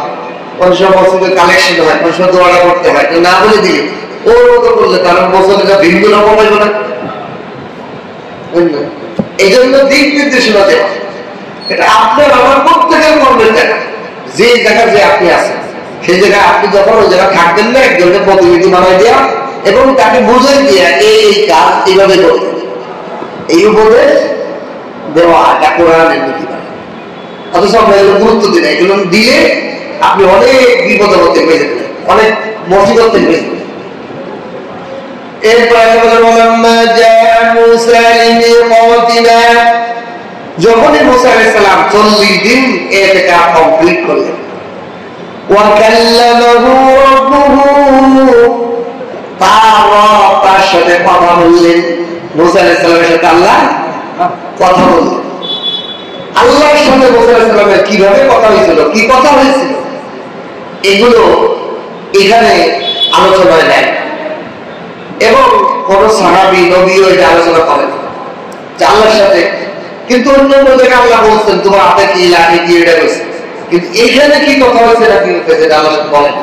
কোন সময় মসজিদে কালেকশন হয়, কোন সময় দোয়াটা করতে হয়, না বলে দিলে ওর মতো করলে তার মসজিদে ভিন্ন রকম হইব না। এই জন্য দিক নির্দেশনা দেওয়া, এটা আপনার আমার প্রত্যেকের কর্মের জায়গা। যে জায়গা যে আপনি আছেন, সেই জায়গায় আপনি যখন ওই জায়গায় থাকবেন না, একজনের প্রতিনিধি বানাই দেওয়া এবং তাকে বুঝাই দেওয়া এই কাজ এইভাবে করতে, এই উপদেশ দেওয়া, এটা কোরআনের নীতি। অথচ আমরা এগুলো গুরুত্ব দিই না। এগুলো দিলে আপনি অনেক বিপদের মধ্যে পেয়ে যেতেন, অনেক মুসিবত থেকে পেয়ে যেতেন। যখনই মূসা আলাইহিস সালাম 40 দিন ইতিকাফ কমপ্লিট করলেন, ওয়া কাল্লামাহু রাব্বুহু, তার সাথে কথা বললেন। মূসা আলাইহিস সালামের সাথে আল্লাহ কথা বললেন। আল্লাহর সাথে মূসা আলাইহিস সালামের কিভাবে কথা হয়েছিল, কি কথা হয়েছিল, এগুলো এখানে আলোচনায় নেয় এবং কোন সাহাবী নবীও এটা আলোচনা করেন আল্লাহর সাথে। কিন্তু অন্য জায়গায় আল্লাহ বলছেন তোমার হাতে কি লাঠি কি, এটা বলছে, কিন্তু এখানে কি কথা হয়েছে না কি হয়েছে আল্লাহ বলেন।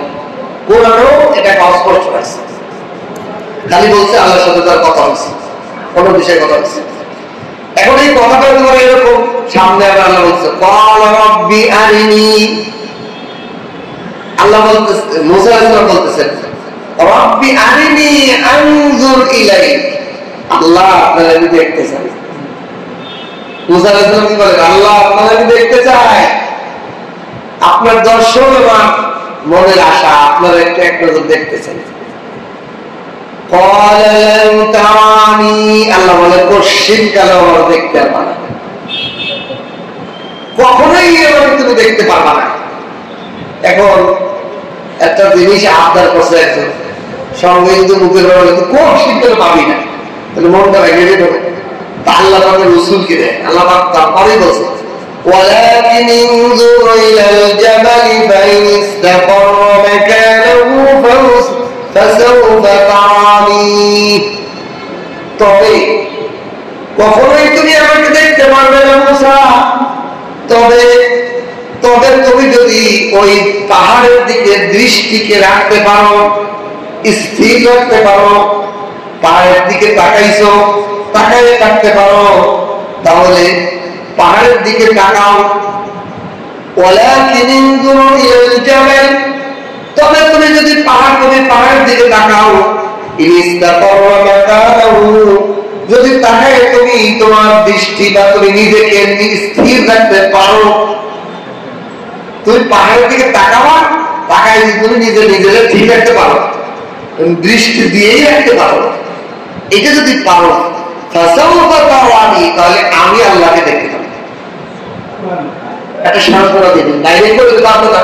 কোরআনও এটা অস্পষ্ট আছে, খালি বলছে আল্লাহর সাথে তার কথা হয়েছে, কোন বিষয়ে কথা হয়েছে। এখন এই কথাটা তোমার এরকম সামনে আবার আল্লাহ বলছে ক্বালা রাব্বি আরিনি, আল্লাহ বলতেছে, মূসা আলাইহিস সালাম বলতেছেন রাব্বি আরিনি আনজুর ইলাইক, আল্লাহ আপনারা আমি দেখতে চাই। মূসা আলাইহিস সালাম কি বলেন, আল্লাহ আপনারা আমি দেখতে চাই, আপনার দর্শন আমার মনের আশা, আপনারা এক নজর দেখতে চাই। আল্লাহ বলে পশ্চিম কালে আমার দেখতে পারবা না, কখনোই আমাকে তুমি দেখতে পারবা না। এখন একটা জিনিস আবদার করছে একজন সঙ্গে, কিন্তু মুখের বলে পশ্চিম কালে পাবি না, তাহলে মনটা ভেঙে যেতে হবে। তা আল্লাহ পাকের রসুল কি দেয়, আল্লাহ পাক তারপরেই বলছে ولكن انظر إلى الجبل فإن استقر مكانه فسوف تراني তবে কখনোই তুমি আমাকে দেখতে পারবে না মুসা তবে তবে তুমি যদি ওই পাহাড়ের দিকে দৃষ্টিকে রাখতে পারো স্থির রাখতে পারো পাহাড়ের দিকে তাকাইছো তাকায় থাকতে পারো তাহলে পাহাড়ের দিকে তাকাও ওয়ালাকিন ইনজুরু ইলাল জাবাল তবে তুমি যদি পাহাড়ের দিকে তাকাও ইস্তাকাররা মাকানাহু যদি তাকায় তুমি তোমার দৃষ্টি বা তুমি নিজেকে স্থির রাখতে পারো তুমি পাহাড়ের দিকে তাকাবা তাকায় যদি তুমি নিজেকে ঠিক রাখতে পারো তুমি দৃষ্টি দিয়েই রাখতে পারো এটা যদি পারো ফাসাউফা তারানি তাহলে আমি আল্লাহকে দেখতে পাবো একটা সান্ত্বনা দিবেন ডাইরেক্ট করে দিতে পারবো না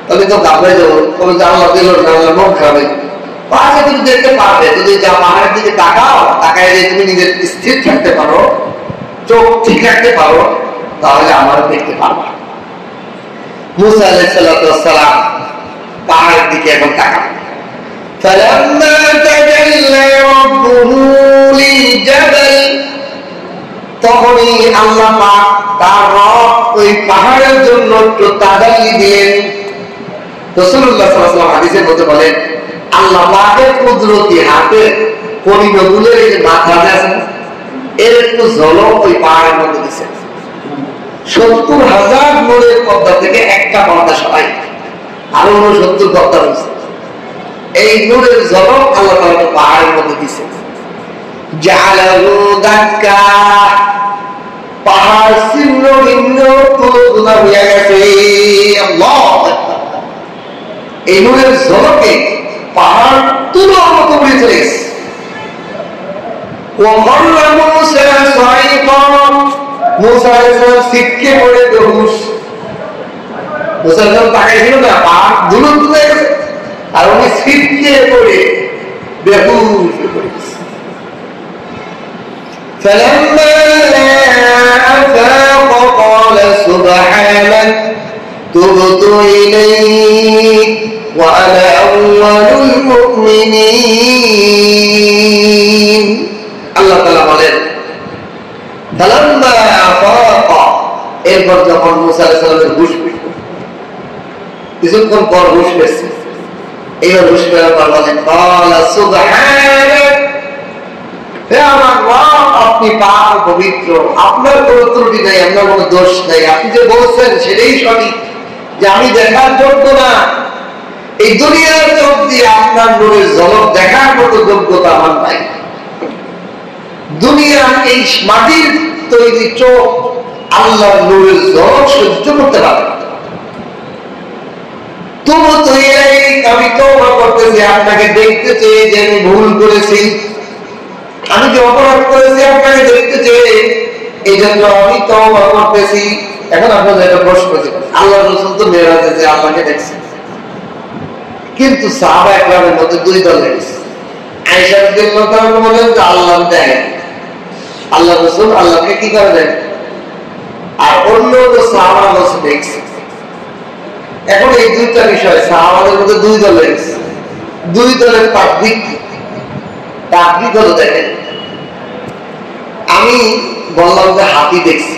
তাহলে তো ঘাবড়ে যাবো কোনো আল্লাহ দিল না আল্লাহ মন খাবে পাশে তুমি দেখতে পারবে যদি যা পাহাড়ের দিকে তাকাও তাকায় যে তুমি নিজের স্থির থাকতে পারো চোখ ঠিক রাখতে পারো তাহলে আমার দেখতে পারবা মুসা আলাইহিস সালাম পাহাড়ের দিকে এখন তাকান فلما تجلى ربه للجبل তখনই আল্লাহ পাক তার রব ওই পাহাড়ের জন্য একটু তাদাল্লি দিলেন রাসূলুল্লাহ সাল্লাল্লাহু আলাইহি ওয়াসাল্লাম হাদিসে বলতে বলেন আল্লাহ পাকের কুদরতি হাতে পরিণগুলোর এই মাথা আছে এর একটু ঝলক ওই পাহাড়ের মধ্যে দিয়েছে ৭০,০০০ নূরের পর্দা থেকে একটা পর্দা সরাই আরো ৬৯ পর্দা রয়েছে এই নূরের ঝলক আল্লাহ তাআলা পাহাড়ের মধ্যে দিয়েছে জালালু দাক্কা পাহাড় ছিন্ন ভিন্ন তুলনা হয়ে গেছে আল্লাহু আকবার এই নূরের ঝলকে পাহাড় তুলোর মতো উড়ে চলে গেছে ওয়াল্লাহু মুসা সাইকা মুসা আলাইহিস সালাম সিটকে পড়ে বেহুশ মুসা যখন তাকাইছিল না পাহাড় দুলুন তুলে গেছে আর উনি সিটকে পড়ে বেহুশ হয়ে গেছে فلما أفاق قال سبحانك تبت إليك وأنا أول المؤمنين الله تعالى বলেন فلما أفاق এরপর যখন মুসা আলাইহিস সালামের হুঁশ ফিরল কিছুক্ষণ পর হুঁশ ফিরছে এইবার হুঁশ ফেরার পর বলেন قال سبحانك আমার রব আপনি পাক পবিত্র আপনার কোনো ত্রুটি নাই আপনার কোনো দোষ নাই আপনি যে বলছেন সেটাই সঠিক যে আমি দেখার যোগ্য না এই দুনিয়ার চোখ দিয়ে আপনার নূরের ঝলক দেখার মতো যোগ্যতা আমার নাই দুনিয়ার এই মাটির তৈরি চোখ আল্লাহর নূরের ঝলক সহ্য করতে পারে তবু তো আমি তওবা করতেছি আপনাকে দেখতে চেয়ে যে আমি ভুল করেছি আমি যে অপরাধ করেছি আপনাকে দেখতে চেয়ে এই জন্য আমি তওবা করতেছি এখন আপনাদের একটা প্রশ্ন করছি আল্লাহ রাসূল তো মেরাজে যে আল্লাহকে দেখছেন কিন্তু সাহাবা একরামের মধ্যে দুই দল হয়েছে আয়েশা রাদিয়াল্লাহু তাআলা বলেন যে আল্লাহ দেখেন আল্লাহ রাসূল আল্লাহকে কি করে দেখেন আর অন্য তো সাহাবা রাসূল দেখছে এখন এই দুইটা বিষয় সাহাবাদের মধ্যে দুই দল হয়েছে দুই দলের তাকবীর হলো দেখেন আমি বললাম যে হাতি দেখছি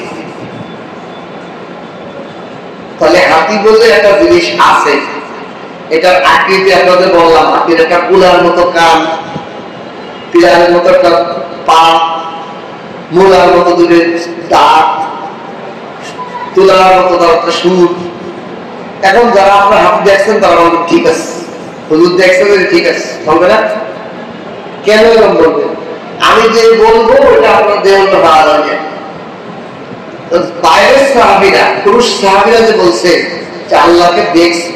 তাহলে হাতি বলতে একটা জিনিস আছে এটার আকৃতি আপনাদের বললাম হাতির একটা কুলার মতো কান পিলারের মতো একটা পা মূলার মতো দুটো দাঁত তুলার মতো একটা সুর এখন যারা আপনার হাতি দেখছেন তারা বলবেন ঠিক আছে হুজুর দেখছেন ঠিক আছে বলবে না কেন এরকম বলবেন আমি যে বলবো ওটা আপনার দেহটা পাওয়া যাবে বাইরের সাহাবীরা পুরুষ সাহাবীরা যে বলছে যে আল্লাহকে দেখছে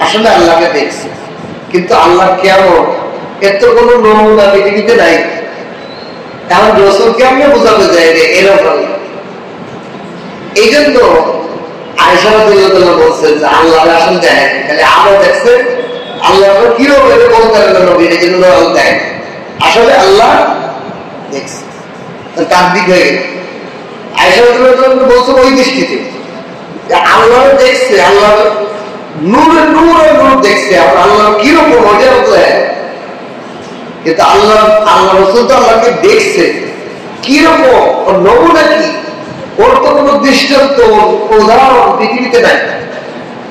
আসলে আল্লাহকে দেখছে কিন্তু আল্লাহ কেমন এত কোনো নমুনা পৃথিবীতে নাই এখন রাসূল কেমনে বোঝাতে যায় রে এরকম এই জন্য আয়েশা রাদিয়াল্লাহু তাআলা বলছেন যে আল্লাহ আসলে দেখেন তাহলে আমরা দেখছে আল্লাহ কিভাবে বলতে পারলেন নবী এই জন্য আল্লাহ দেখেন আসলে আল্লাহ দেখছে তাকবীর হয়ে গেল আয়েশা রাদিয়াল্লাহু বলছে ওই দৃষ্টিতে আল্লাহ দেখছে, আল্লাহ নূরে নূরে নূর দেখছে, আল্লাহ কিরকম ওইটা হতো। কিন্তু আল্লাহ রাসূল তো আল্লাহকে দেখছে কিরকম, ওর নমুনা কি, ওর তো কোনো দৃষ্টান্ত উদাহরণ পৃথিবীতে নাই,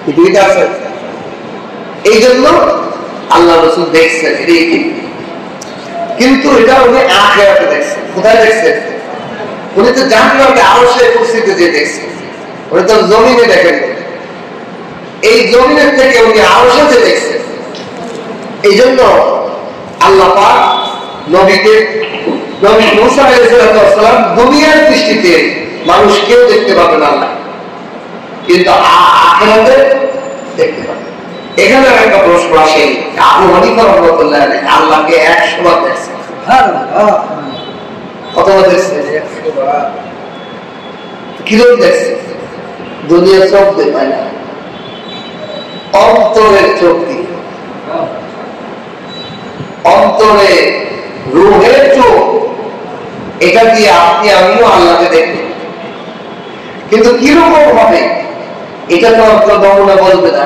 পৃথিবীতে আছে। এই জন্য আল্লাহ রাসূল দেখছেন এটাই ঠিক। কিন্তু এটা উনি আখিরাতে দেখছেন। কোথায় দেখছেন? উনি তো জান্নাতে আরশে কুরসিতে যে দেখছেন, উনি তো জমিনে দেখেন। এই জমিনের থেকে উনি আরশে দেখছেন। এই জন্য আল্লাহ পাক নবীকে, নবী মুসা আলাইহিস সালাম দুনিয়ার দৃষ্টিতে মানুষ কেউ দেখতে পাবে না আল্লাহ, কিন্তু আখিরাতে দেখতে পাবে। এখানে একটা প্রশ্ন আসে, আবু হানিফা রাহমাতুল্লাহ আলাইহি আল্লাহকে 100 বার দেখছেন। সুবহানাল্লাহ। কতবার দেখছেন? 100 বার। কিরকম দেখছেন? দুনিয়ার চোখ দিয়ে পায় না, অন্তরের চোখ দিয়ে, অন্তরে রূহের চোখ, এটা দিয়ে আপনি আমিও আল্লাহকে দেখব। কিন্তু কিরকম হবে এটা তো আপনার নমুনা বলবে না,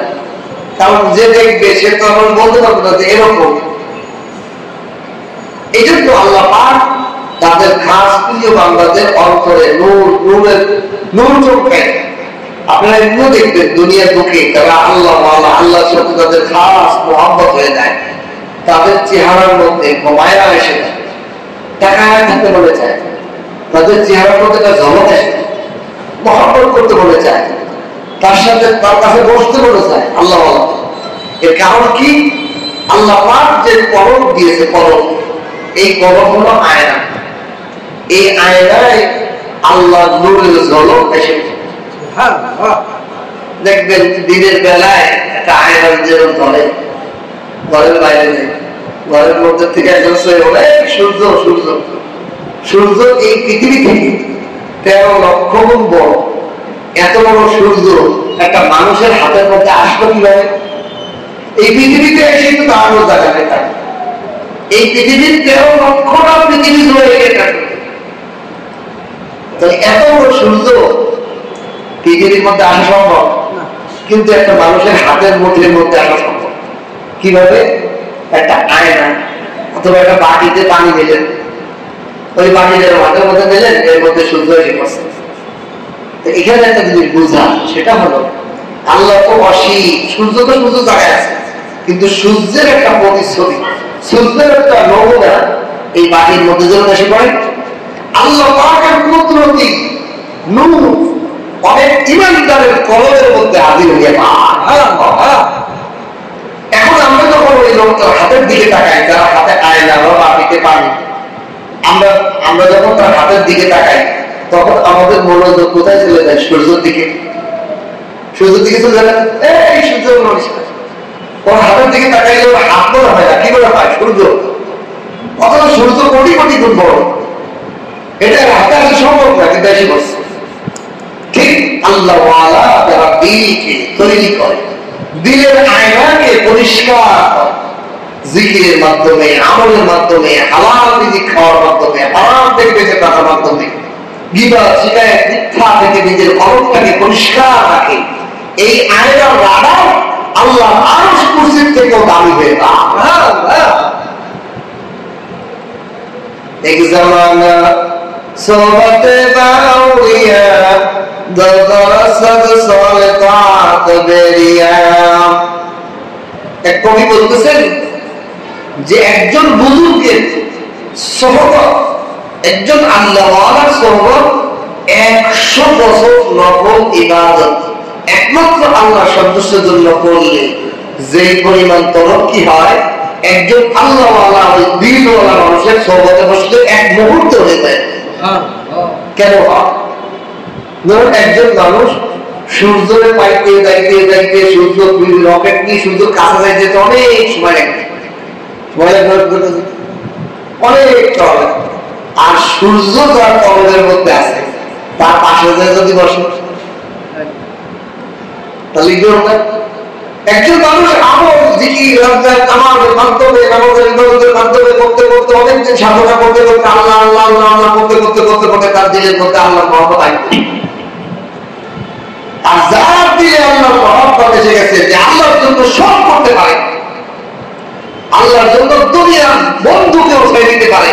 কারণ যে দেখবে সে তো আমার বলতে পারবে না যে এরকম। এই জন্য আল্লাহ পাক তাদের খাস প্রিয় বান্দাদের অন্তরে নূর চোখে, আপনারা এগুলো দেখবেন দুনিয়ার বুকে তারা আল্লাহ আল্লাহর সাথে তাদের খাস মোহাম্মত হয়ে যায়, তাদের চেহারার মধ্যে মায়া এসে যায়, টাকায় থাকতে বলে চায়, তাদের চেহারার মধ্যে একটা ঝলক এসে যায়, মহব্বত করতে বলে চায়, তার সাথে তার কাছে বসতে বলে চায় আল্লাহ। এর কারণ কি? আল্লাহ পাক যে কলম দিয়েছে, কলম, এই কলম হলো আয়না। এই আয়নায় আল্লাহ নূরের ঝলক এসে দেখবেন দিনের বেলায় একটা আয়নার যেরকম ধরে, ঘরের বাইরে নেই, ঘরের মধ্যে থেকে একজন সূর্য সূর্য সূর্য এই পৃথিবী থেকে 13 লক্ষ গুণ বড়। এত বড় সূর্য একটা মানুষের হাতের মধ্যে আসবে কিভাবে? এই পৃথিবীতে এসে তো দাঁড়ানোর জায়গা নেই। এই পৃথিবীর 13 লক্ষটা পৃথিবী জুড়ে গেছে। এত বড় সূর্য পৃথিবীর মধ্যে আসা সম্ভব, কিন্তু একটা মানুষের হাতের মুঠের মধ্যে আসা সম্ভব কিভাবে? একটা আয়না অথবা একটা বাটিতে পানি দিলেন, ওই বাটিটার হাতের মধ্যে দিলেন, এর মধ্যে সূর্য এসে পড়ছে। এখানে একটা জিনিস বুঝা, সেটা হলো আল্লাহ তো অসীম, সূর্য তো সূর্য জায়গায় আছে, কিন্তু সূর্যের একটা প্রতিচ্ছবি, সূর্যের একটা নমুনা এই বাটির মধ্যে যখন এসে পড়ে, আল্লাহ পাকের কুদরতি নূর অনেক ঈমানদারের কলবের মধ্যে হাজির হয়ে যায়। এখন আমরা যখন ওই লোকটার হাতের দিকে তাকাই, যারা হাতে আয়না বা বাটিতে পানি, আমরা যখন তার হাতের দিকে তাকাই, তখন আমাদের মনোযোগ কোথায় চলে যায়? সূর্যের দিকে। সূর্যের দিকে চলে যায়, এই সূর্য ওর হাতের দিকে তাকাইলে ওর হাত মনে হয় না, কি মনে হয়? সূর্য। অথচ সূর্য কোটি কোটি গুণ বড়, এটা হাতে আসা সম্ভব না, কিন্তু এসে বসছে। ঠিক আল্লাহ যারা দিলকে তৈরি করে, দিলের আয়নাকে পরিষ্কার করে, জিকিরের মাধ্যমে, আমলের মাধ্যমে, হালাল রিজিক খাওয়ার মাধ্যমে, হারাম থেকে বেঁচে থাকার মাধ্যমে, গীবত শিকায়েত মিথ্যা থেকে নিজের কলমটাকে পরিষ্কার রাখে, এই আয়নার রাডার আল্লাহ আরশ কুরসির থেকেও দামি হয়ে যায়। এক জামানা সোহবতে বাউরিয়া দরসদ সলতাত বেরিয়া। এক কবি বলতেছেন যে একজন বুজুর্গের সোহবত, একজন আল্লাহওয়ালার সোহবত 100 বছর নফল ইবাদত একমাত্র আল্লাহ সন্তুষ্টের জন্য করলে যে পরিমাণ তরক্কি হয়, একজন আল্লাহওয়ালা দিলওয়ালা মানুষের সোহবতে বসলে 1 মুহূর্তে হয়ে যায়। কেন হয়? ধরুন একজন মানুষ সূর্যের পাইতে যাইতে যাইতে, সূর্য রকেট নিয়ে সূর্যের কাছে যাইতে অনেক সময় লাগে, অনেক চলে। আর সূর্য যার কলমের মধ্যে আছে, তার পাশে যদি বসে তাহলে একজন মানুষ আমল জিকির আমাদের মাধ্যমে, আমাদের ইবাদতের মাধ্যমে করতে করতে অনেক যে প্রতিদিন সাধনা করতে করতে আল্লাহ আল্লাহ আল্লাহ আল্লাহ করতে করতে করতে করতে তার দিলের মধ্যে আল্লাহ মহব্বত আসবে। আর যার দিলে আল্লাহর মহব্বত এসে গেছে যে আল্লাহর জন্য সব করতে পারে, আল্লাহর জন্য দুনিয়ার বন্ধুকেও ছেড়ে দিতে পারে,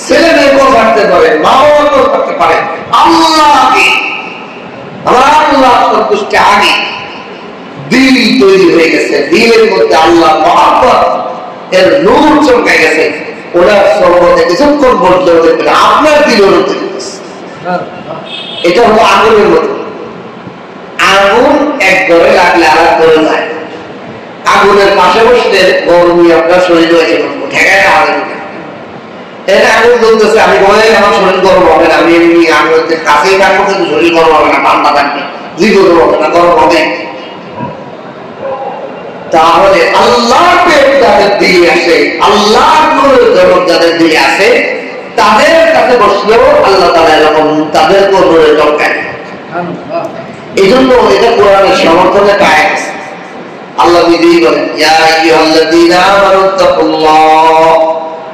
ছেলে মেয়েকেও থাকতে পারে, মা বাবাকেও থাকতে পারে, আল্লাহকে আমার আল্লাহ সন্তুষ্টি আগে দিল তৈরি হয়ে গেছে, দিলের মধ্যে আল্লাহ মহব্বত এর নূর চমকে গেছে। ওনার সর্বতে কিছুক্ষণ পর্যন্ত দেখবেন আপনার দিল তৈরি হয়েছে। এটা হলো আগুনের মতো। আগুন এক ঘরে লাগলে আর এক ঘরে যায়। আগুনের পাশে বসলে গরমই আপনার শরীর হয়েছে ঠেকায় না আগুন। এটা আগুন জ্বলতেছে, আমি বলে আমার শরীর গরম হবে না, আমি এমনি আগুনের কাছেই থাকবো কিন্তু শরীর গরম হবে না, ঠান্ডা থাকবে, জীবন হবে না, গরম হবে। তাহলে আল্লাহ যাদের দিকে আসে, আল্লাহ জনক যাদের দিকে আসে, তাদের কাছে বসলেও আল্লাহ তাআলা এরকম তাদের কবরে চমকায়। এই জন্য এটা কোরআনের সমর্থনে পায় গেছে। আল্লাহ নিজেই বলেন, ইয়া আইয়ুহাল্লাযীনা আমানু তাকুল্লাহ,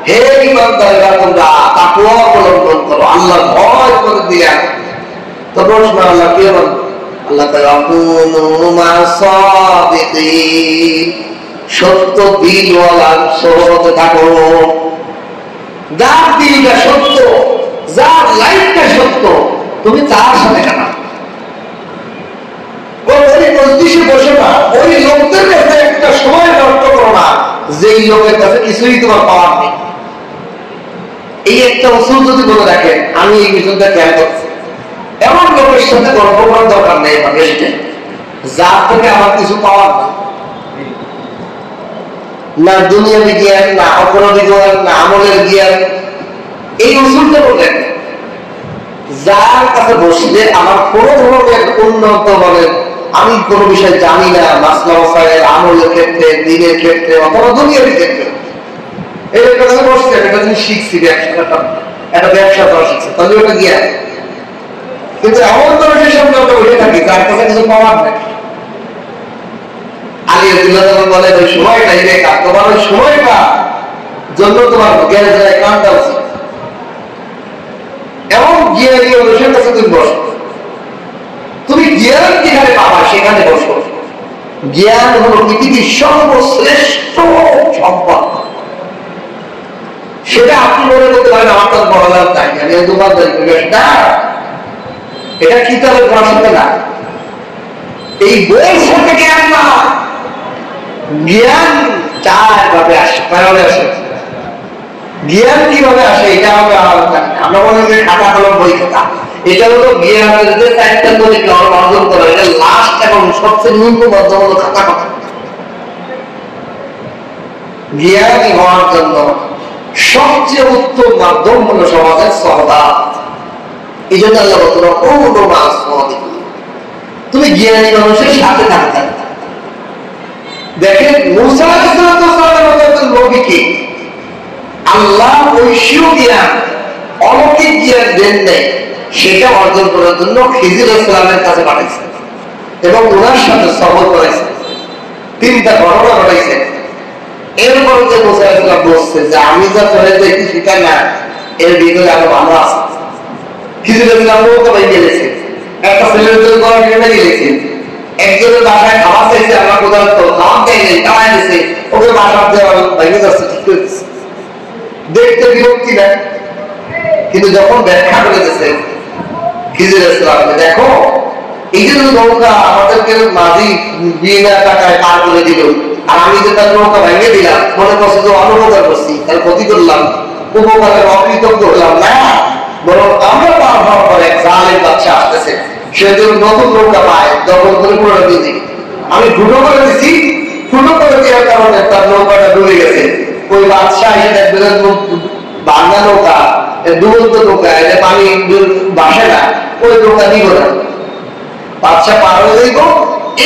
হে ঈমানদাররা তোমরা তাকওয়া অবলম্বন করো, আল্লাহর ভয় করে দিয়া। তো প্রশ্ন আল্লাহ কি বলেন? আল্লাহ তাআলা কুনু মাসাদিকিন, সত্য দিলওয়ালা সহবতে থাকো। যার দিলটা সত্য, যার লাইফটা সত্য, তুমি তার সাথে থাকো। ওই মজলিসে বসে না, ওই লোকদের কাছে একটা সময় নষ্ট করো না যেই লোকের কাছে কিছুই তোমার পাওয়ার নেই। এই একটা উসুল যদি বলে রাখেন, আমি এই বিষয়টা খেয়াল করছি, এমন লোকের সাথে গল্প করার দরকার নেই, যার থেকে আমার কিছু পাওয়ার নেই, না দুনিয়াবি জ্ঞান, না অপরাধী জ্ঞান, না আমলের জ্ঞান। এই উসুলটা বলেন, যার কাছে বসলে আমার কোন ধরনের উন্নত বলেন আমি কোন বিষয় জানি না, মাসলা মাসাইল আমলের ক্ষেত্রে, দ্বীনের ক্ষেত্রে অথবা দুনিয়ার ক্ষেত্রে, এর কাছে বসছে এটা তুমি শিখছি, একটা ব্যবসা করা শিখছে, তাহলে ওটা জ্ঞান। কিন্তু এমন মানুষের সামনে আমরা বসে থাকি তার কাছে কিছু পাওয়ার নেই। আলী আব্দুল্লাহ যখন বলে ওই সময়টাই বেকার, তোমার ওই সময়টা জন্য তোমার জ্ঞান যায় কানটা উচিত। এমন জ্ঞানী মানুষের কাছে তুমি বসো, তুমি জ্ঞান যেখানে পাবা সেখানে বসো। জ্ঞান হলো পৃথিবীর সর্বশ্রেষ্ঠ সম্পদ। সেটা আপনি মনে করতে পারেন আমার তো বলার চাই, আমি তোমার না, এটা কিতাবের ভাষাতে না, এই বইয়ের সাথে জ্ঞান না। জ্ঞান চারভাবে আসে, কয়ভাবে আসে? জ্ঞান কিভাবে আসে এটা আমরা বলি যে খাতা কলম বই খাতা, এটা হলো জ্ঞানের যে চারটা তরিকা অর্জন করা, এটা লাস্ট এবং সবচেয়ে নিম্নবদ্ধ হলো খাতা কথা। জ্ঞানী হওয়ার জন্য সবচেয়ে উত্তম মাধ্যম হলো সমাজের সহবাদ। এই জন্য আল্লাহ বলতেন তুমি জ্ঞানী মানুষের সাথে থাকতে। দেখেন মুসা আলাইহিস নবীকে আল্লাহ ঐশ্বরিক জ্ঞান, অলৌকিক জ্ঞান দেন নাই, সেটা অর্জন করার জন্য খিজির আলাইহিস সালামের কাছে পাঠাইছে এবং ওনার সাথে সফর করাইছে, তিনটা ঘটনা ঘটাইছে। এরপর যে মুসা আলাইহিস সালাম বলছে যে আমি যা করে দেখি সেটা না, এর ভিতরে আরো ভালো আছে। খিজির আলাইহিস সালাম নৌকা বাইয়ে গেছে, একটা ছেলের জন্য গড় কেটে গেছে, একজনের বাসায় খাওয়া চাইছে, আমার কোথাও তো খাওয়া চাইলে খাওয়াই দিছে, ওকে বাসার দেওয়া ভেঙে যাচ্ছে, ঠিক করে দিচ্ছে। দেখতে বিরক্তি না, কিন্তু যখন ব্যাখ্যা করে দিচ্ছে খিজির আলাইহিস সালাম, দেখো এই যে নৌকা আমাদেরকে মাঝি বিনা টাকায় পার করে দিল, আর আমি যে তার নৌকা ভেঙে দিলাম, মনে করছি যে অনুপকার করছি, তার ক্ষতি করলাম, উপকারের অকৃতজ্ঞ হলাম না, বরং আমরা পার হওয়ার পর এক জালেম বাদশা আসতেছে, সে যদি নতুন নৌকা পায় দখল করে পুরো দিয়ে দিই, আমি ফুটো করে দিচ্ছি, ফুটো করে দেওয়ার কারণে তার নৌকাটা ডুবে গেছে। ওই বাদশা এসে দেখবেন বাংলা নৌকা, ডুবন্ত নৌকা, এটা পানি বাসে না, ওই নৌকা দিব না, বাদশা পার হয়ে যাইব।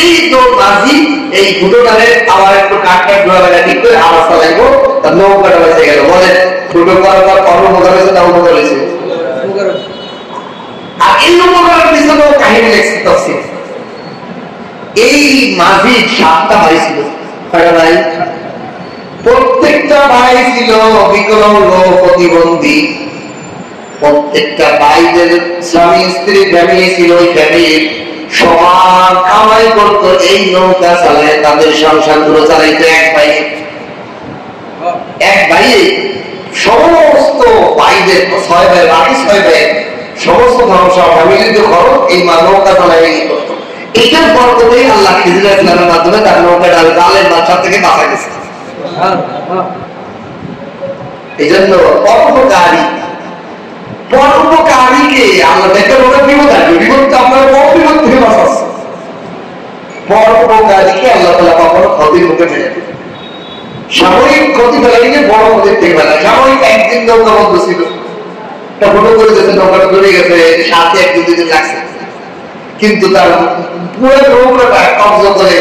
এই তো মাঝি এই ফুটোটারে আবার একটু কাঠটা ডোয়া লাগা ঠিক করে আবার চালাইবো, তার নৌকাটা বেঁচে গেল। বলে ফুটো করার পর কর্মপকার হয়েছে, তা উপকার হয়েছে। আর এই উপকারের পিছনে কাহিনী লেখছে তফসির। এই মাঝি 7টা ভাই ছিল, কয়টা ভাই? প্রত্যেকটা ভাই ছিল বিকলাঙ্গ, প্রতিবন্ধী। প্রত্যেকটা ভাইদের স্বামী স্ত্রী ফ্যামিলি ছিল, ওই ফ্যামিলির সমান কামাই করতো, এই নৌকা চালায় তাদের সংসার গুলো চালাইতো এক ভাই সমস্ত ভাইদের 6 ভাই, বাকি 6 ভাই সমস্ত সংসার ফ্যামিলির খরচ এই নৌকা চালায় করতো। এটার বরকতেই আল্লাহ খিজির আলাইহিস সালামের মাধ্যমে তার নৌকাটা জালের বাদশা থেকে বাঁচা গেছে। এই জন্য পরোপকারীকে আল্লাহ দেখে বলে বিপদ আসবে, বিপদ তো আপনার বিপদ থেকে বাঁচাচ্ছে। পরোপকারীকে আল্লাহ তাআলা কখনো ক্ষতির মুখে ফেলে দেবে। সাময়িক ক্ষতি ফেলাইলে বড় ক্ষতির থেকে ফেলা। সাময়িক একদিন নৌকা বন্ধ ছিল, ফটো করে দিয়েছে, নৌকাটা ধরে গেছে, সাথে 1-2 দিন লাগছে, কিন্তু তার পুরো নৌকাটা কবজা করে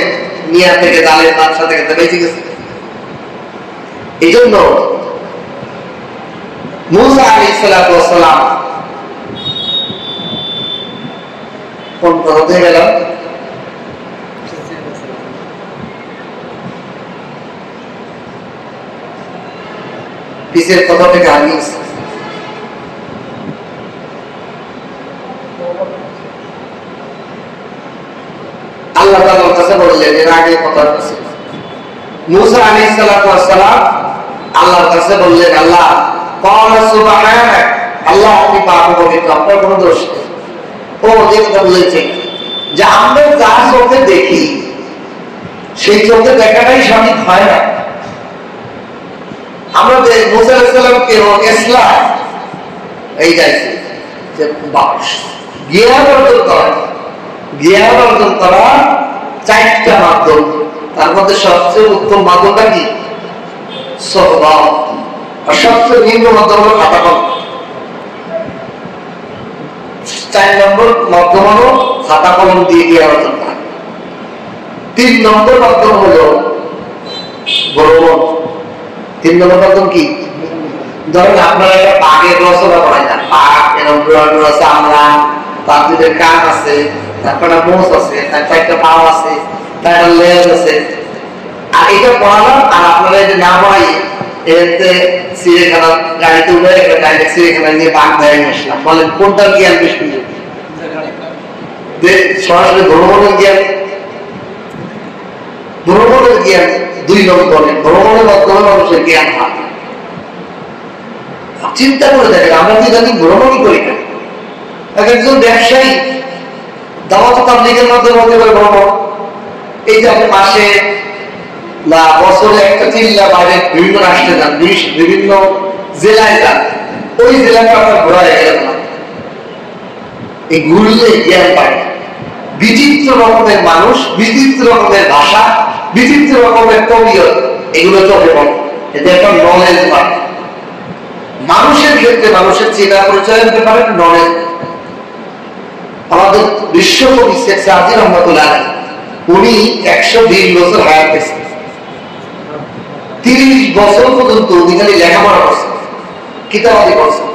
নিয়া থেকে জালের বাদশা থেকে বেঁচে গেছে। এই জন্য মুসা আলাইহিস সালাতু ওয়াস সালাম কোন পথে গেল? পিছের কথা থেকে আগে আল্লাহ তাআলার কাছে বললেন, এর আগে কথা ছিল মুসা আলাইহিস সালাতু ওয়াস সালাম আল্লাহর কাছে বললেন, আল্লাহ ক্বালা সুবহানাক, আল্লাহ আপনি পাক পবিত্র, আপনার কোনো দোষ নেই। ও যে কথা বলেছে যে আমরা যা চোখে দেখি সেই চোখে দেখাটাই সঠিক হয় না। আমরা মুসা আলাইহিস সালামকে ইসলাম এই যাইছে যে জ্ঞান অর্জন করা 4টা মাধ্যম, তার মধ্যে সবচেয়ে উত্তম মাধ্যমটা কি? সহবাহ। আর সবচেয়ে নিম্ন মাধ্যম হলো খাতা কলম। 4 নম্বর মাধ্যম হলো খাতা কলম দিয়ে জ্ঞান অর্জন করা। 3 নম্বর মাধ্যম হলো ভ্রমণ। 3 নম্বর মাধ্যম কি? ধরেন আপনারা একটা বাঘের রচনা করা যায়, বাঘ এরকম আছে, আমরা তার 2টা কান আছে, তারপরে মোষ আছে, তার 4টা পাও আছে, তার লেজ আছে, আর এটা পড়ালাম। আর আপনারা এটা না পড়াই এতে চিড়িয়াখানা গাড়িতে উঠে একটা ডাইরেক্ট চিড়িয়াখানা নিয়ে বাঘ ধরে নিয়ে আসলাম, বলেন কোনটার জ্ঞান বেশি? সরাসরি ভ্রমণের জ্ঞান। ভ্রমণের জ্ঞান 2 নম্বরে, ভ্রমণের মাধ্যমে মানুষের জ্ঞান হয়। চিন্তা করে দেখেন, আমরা কি জানি ভ্রমণই করি না। একজন ব্যবসায়ী দাওয়াত তাবলীগের মাধ্যমে হতে পারে ভ্রমণ। এই যে আপনি মাসে বা বছরে একটা চিল্লা বাইরে বিভিন্ন রাষ্ট্রে যান, বিভিন্ন জেলায় যান, ওই জেলাটা আপনার ঘোরা হয়ে গেল না। এই ঘুরলে জ্ঞান পায়, বিচিত্র রকমের মানুষ, বিচিত্র রকমের ভাষা, বিচিত্র রকমের তবিয়ত, এগুলো চোখে পড়ে, এতে একটা নলেজ পায়। মানুষের ক্ষেত্রে মানুষের চেনা পরিচয় হতে পারে নলেজ। আমাদের বিশ্বকবি শেখ সাদি রহমতুল্লাহ আলাইহি, উনি 120 বছর হায়াত পেয়েছেন। 30 বছর পর্যন্ত উনি খালি লেখাপড়া করছেন, কিতাবাদি করছেন।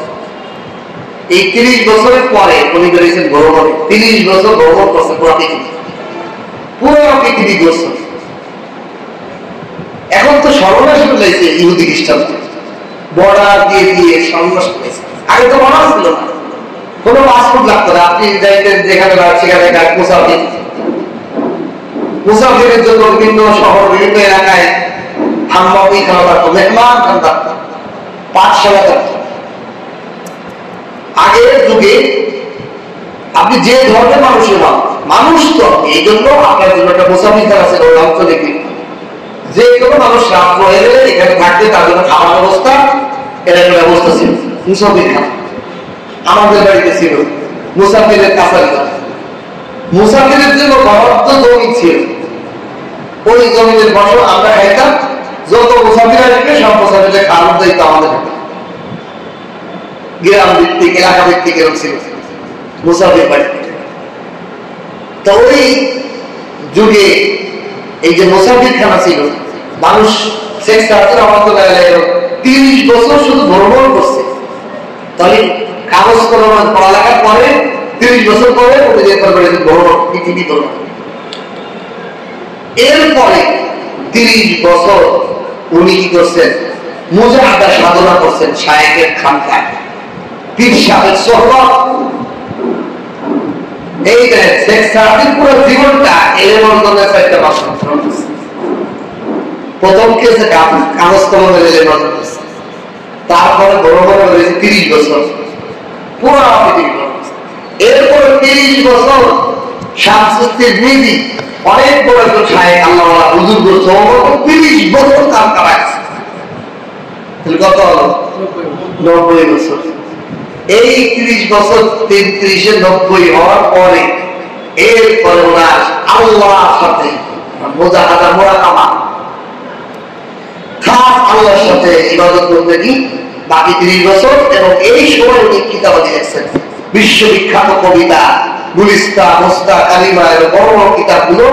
এই 30 বছরের পরে উনি বেরিয়েছেন ভ্রমণে। 30 বছর ভ্রমণ করছেন পুরো পৃথিবী করছেন। এখন তো সর্বনাশ হয়েছে ইহুদি খ্রিস্টান, বর্ডার দিয়ে দিয়ে সর্বনাশ হয়েছে। আগে তো বর্ডার ছিল না, কোনো পাসপোর্ট লাগতো না, আপনি যাইতেন যেখানে সেখানে মুসাফিরের জন্য বিভিন্ন শহর, বিভিন্ন এলাকায় হাম্মামি খানা থাকতো, মেহমান খান থাকতো, পাঠশালা থাকতো। আগের যুগে আপনি যে ধরনের মানুষের মানুষ তো, এই জন্য আপনার জন্য একটা মুসাফির খানা ছিল ওই অঞ্চলে। যে কোনো মানুষ রাত্র হয়ে গেলে এখানে থাকতে তার জন্য খাবার ব্যবস্থা, এর একটা ব্যবস্থা ছিল মুসাফির খানা। আমাদের বাড়িতে ছিল মুসাফিরের কাছারি, মুসাফিরের জন্য বরাদ্দ জমি ছিল। ওই জমিনের ফসল আমরা খাইতাম, যত মুসাফির আসবে সব মুসাফিরের খাওয়ার দায়িত্ব আমাদের। গ্রাম ভিত্তিক, এলাকা ভিত্তিক এরকম ছিল মুসাফির বাড়ি। তো ওই যুগে এই যে মুসাফির খানা ছিল, মানুষ শেখ সাদি রহমতুল্লাহ আলাইহি 30 বছর শুধু ভ্রমণ করছে। তাহলে কাগজ কলম পড়ালেখার পরে 30 বছর পরে ভ্রমণ পৃথিবী ভ্রমণ। এরপরে 30 বছর উনি কি করছেন? মুজাহাদা সাধনা করছেন শায়েখের খানকায়, পীর সাহেবের সোহবত। এই শেখ সাদির পুরো জীবনটা এলেমের জন্য একটা বাসন। প্রথম কেসে কাগজ কলমের এলেম অর্জন করছে, তারপরে বড় বড় হয়েছে 30 বছর, পুরো 30 বছর। এরপরে 30 বছর শামসুদ্দিন নিজি অনেক বড় একজন শায়েখ আল্লাহ হুজুর করছে, 30 বছর কাম করাচ্ছে। কত হলো? 90 বছর। এই 30 বছর 33-90 হওয়ার পরে এরপরে ওনার আল্লাহর সাথে মুজাহাদা মুরাকাবা, খাস আল্লাহর সাথে ইবাদত করতে কি বাকি 30 বছর। এবং এই সময় উনি কিতাব লিখেছেন, বিশ্ববিখ্যাত কবিতা গুলিস্তা, মুস্তা, কালিমা এবং বড় বড় কিতাবগুলো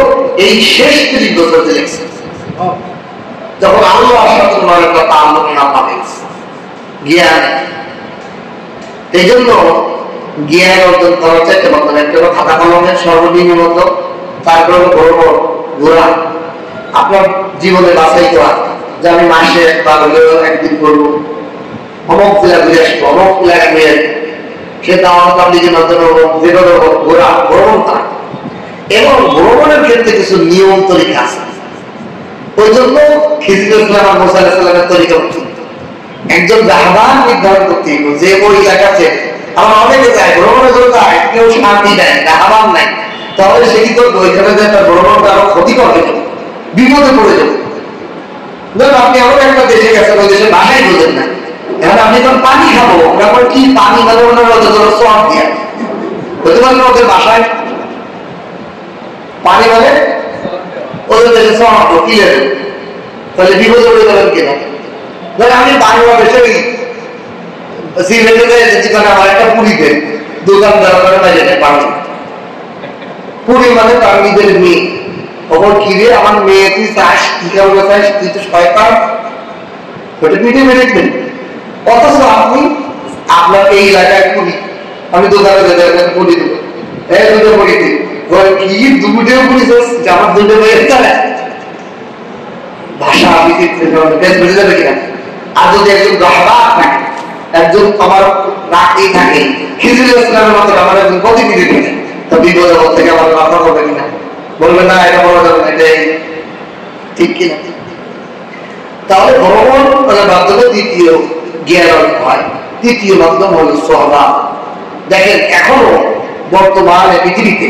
এই শেষ 30 বছর লিখেছেন, যখন আল্লাহর সাথে ওনার একটা তাল্লুক নামা হয়েছে জ্ঞান। এই জন্য জ্ঞান অর্জন করার চাইতে বর্তমানে একটা খাতা কলমের সর্বনিম্ন, তারপরে বড় বড় ঘোরা আপনার জীবনে বাছাই করা, যে আমি মাসে একবার হলেও একদিন করবো, অমক জেলা ঘুরে আসবো, অমক এলাকা ঘুরে আসবো, সে দাওয়াত তাবলীগের মাধ্যমে যেভাবে ঘোরা ভ্রমণ করা। এবং ভ্রমণের ক্ষেত্রে কিছু নিয়ম তরিকা আছে। ওই জন্য খিজির ইসলাম আর মুসা আলাইহিস সালামের তরিকা একজন রাহবার নির্ধারণ করতে হবে, যে ওই এলাকাতে আমার অনেকে যায় ভ্রমণে যায়, কেউ শান্তি দেয়, রাহবার নাই, তাহলে সে কি করবে? ওইখানে যে একটা ভ্রমণটা আরো ক্ষতি করবে, বিপদে পড়ে যাবে। ধরুন আপনি এমন একটা দেশে গেছেন, ওই দেশের ভাষাই বোঝেন না, এখন আপনি যখন পানি খাবো, তারপর কি পানি মানে ওনারা সব দিয়ে বলতে পারবেন ওদের বাসায় পানি মানে ওদের দেশে সব কি লেগে, তাহলে বিপদে পড়ে যাবেন কিনা? ধরেন আমি বাংলাদেশে সিলেটে যেখানে আমার একটা পুরীতে দোকানদার করে বাজারে পানি, পুরী মানে তার নিজের মেয়ে, ওপর কিরে আমার মেয়ে তুই চাস, কি কারণে চাস, তুই তো শয়তান, ওটা পিঠে মেরেছেন। অথচ আপনি আপনার এই এলাকায় পুরী, আমি দোকানে যেতে পুরী দেবো, হ্যাঁ দুটো পুরী দিই, কি দুটো পুরী আমার দুটো মেয়ে চালায় ভাষা বেশ বুঝে যাবে কিনা। আর যদি একজন রাহবার থাকে, একজন আমার রাখতেই থাকে, খিজির ইসলামের মতো আমার একজন প্রতিনিধি থাকে, তো বিপদের মধ্যে থেকে আমার রক্ষা করবে কিনা? বলবে না, এটা বলা যাবে না, এটাই ঠিক কিনা? তাহলে ভ্রমণ মাধ্যমে দ্বিতীয় জ্ঞান অর্জন হয়। তৃতীয় মাধ্যম হল সোহবা। দেখেন এখনো বর্তমানে পৃথিবীতে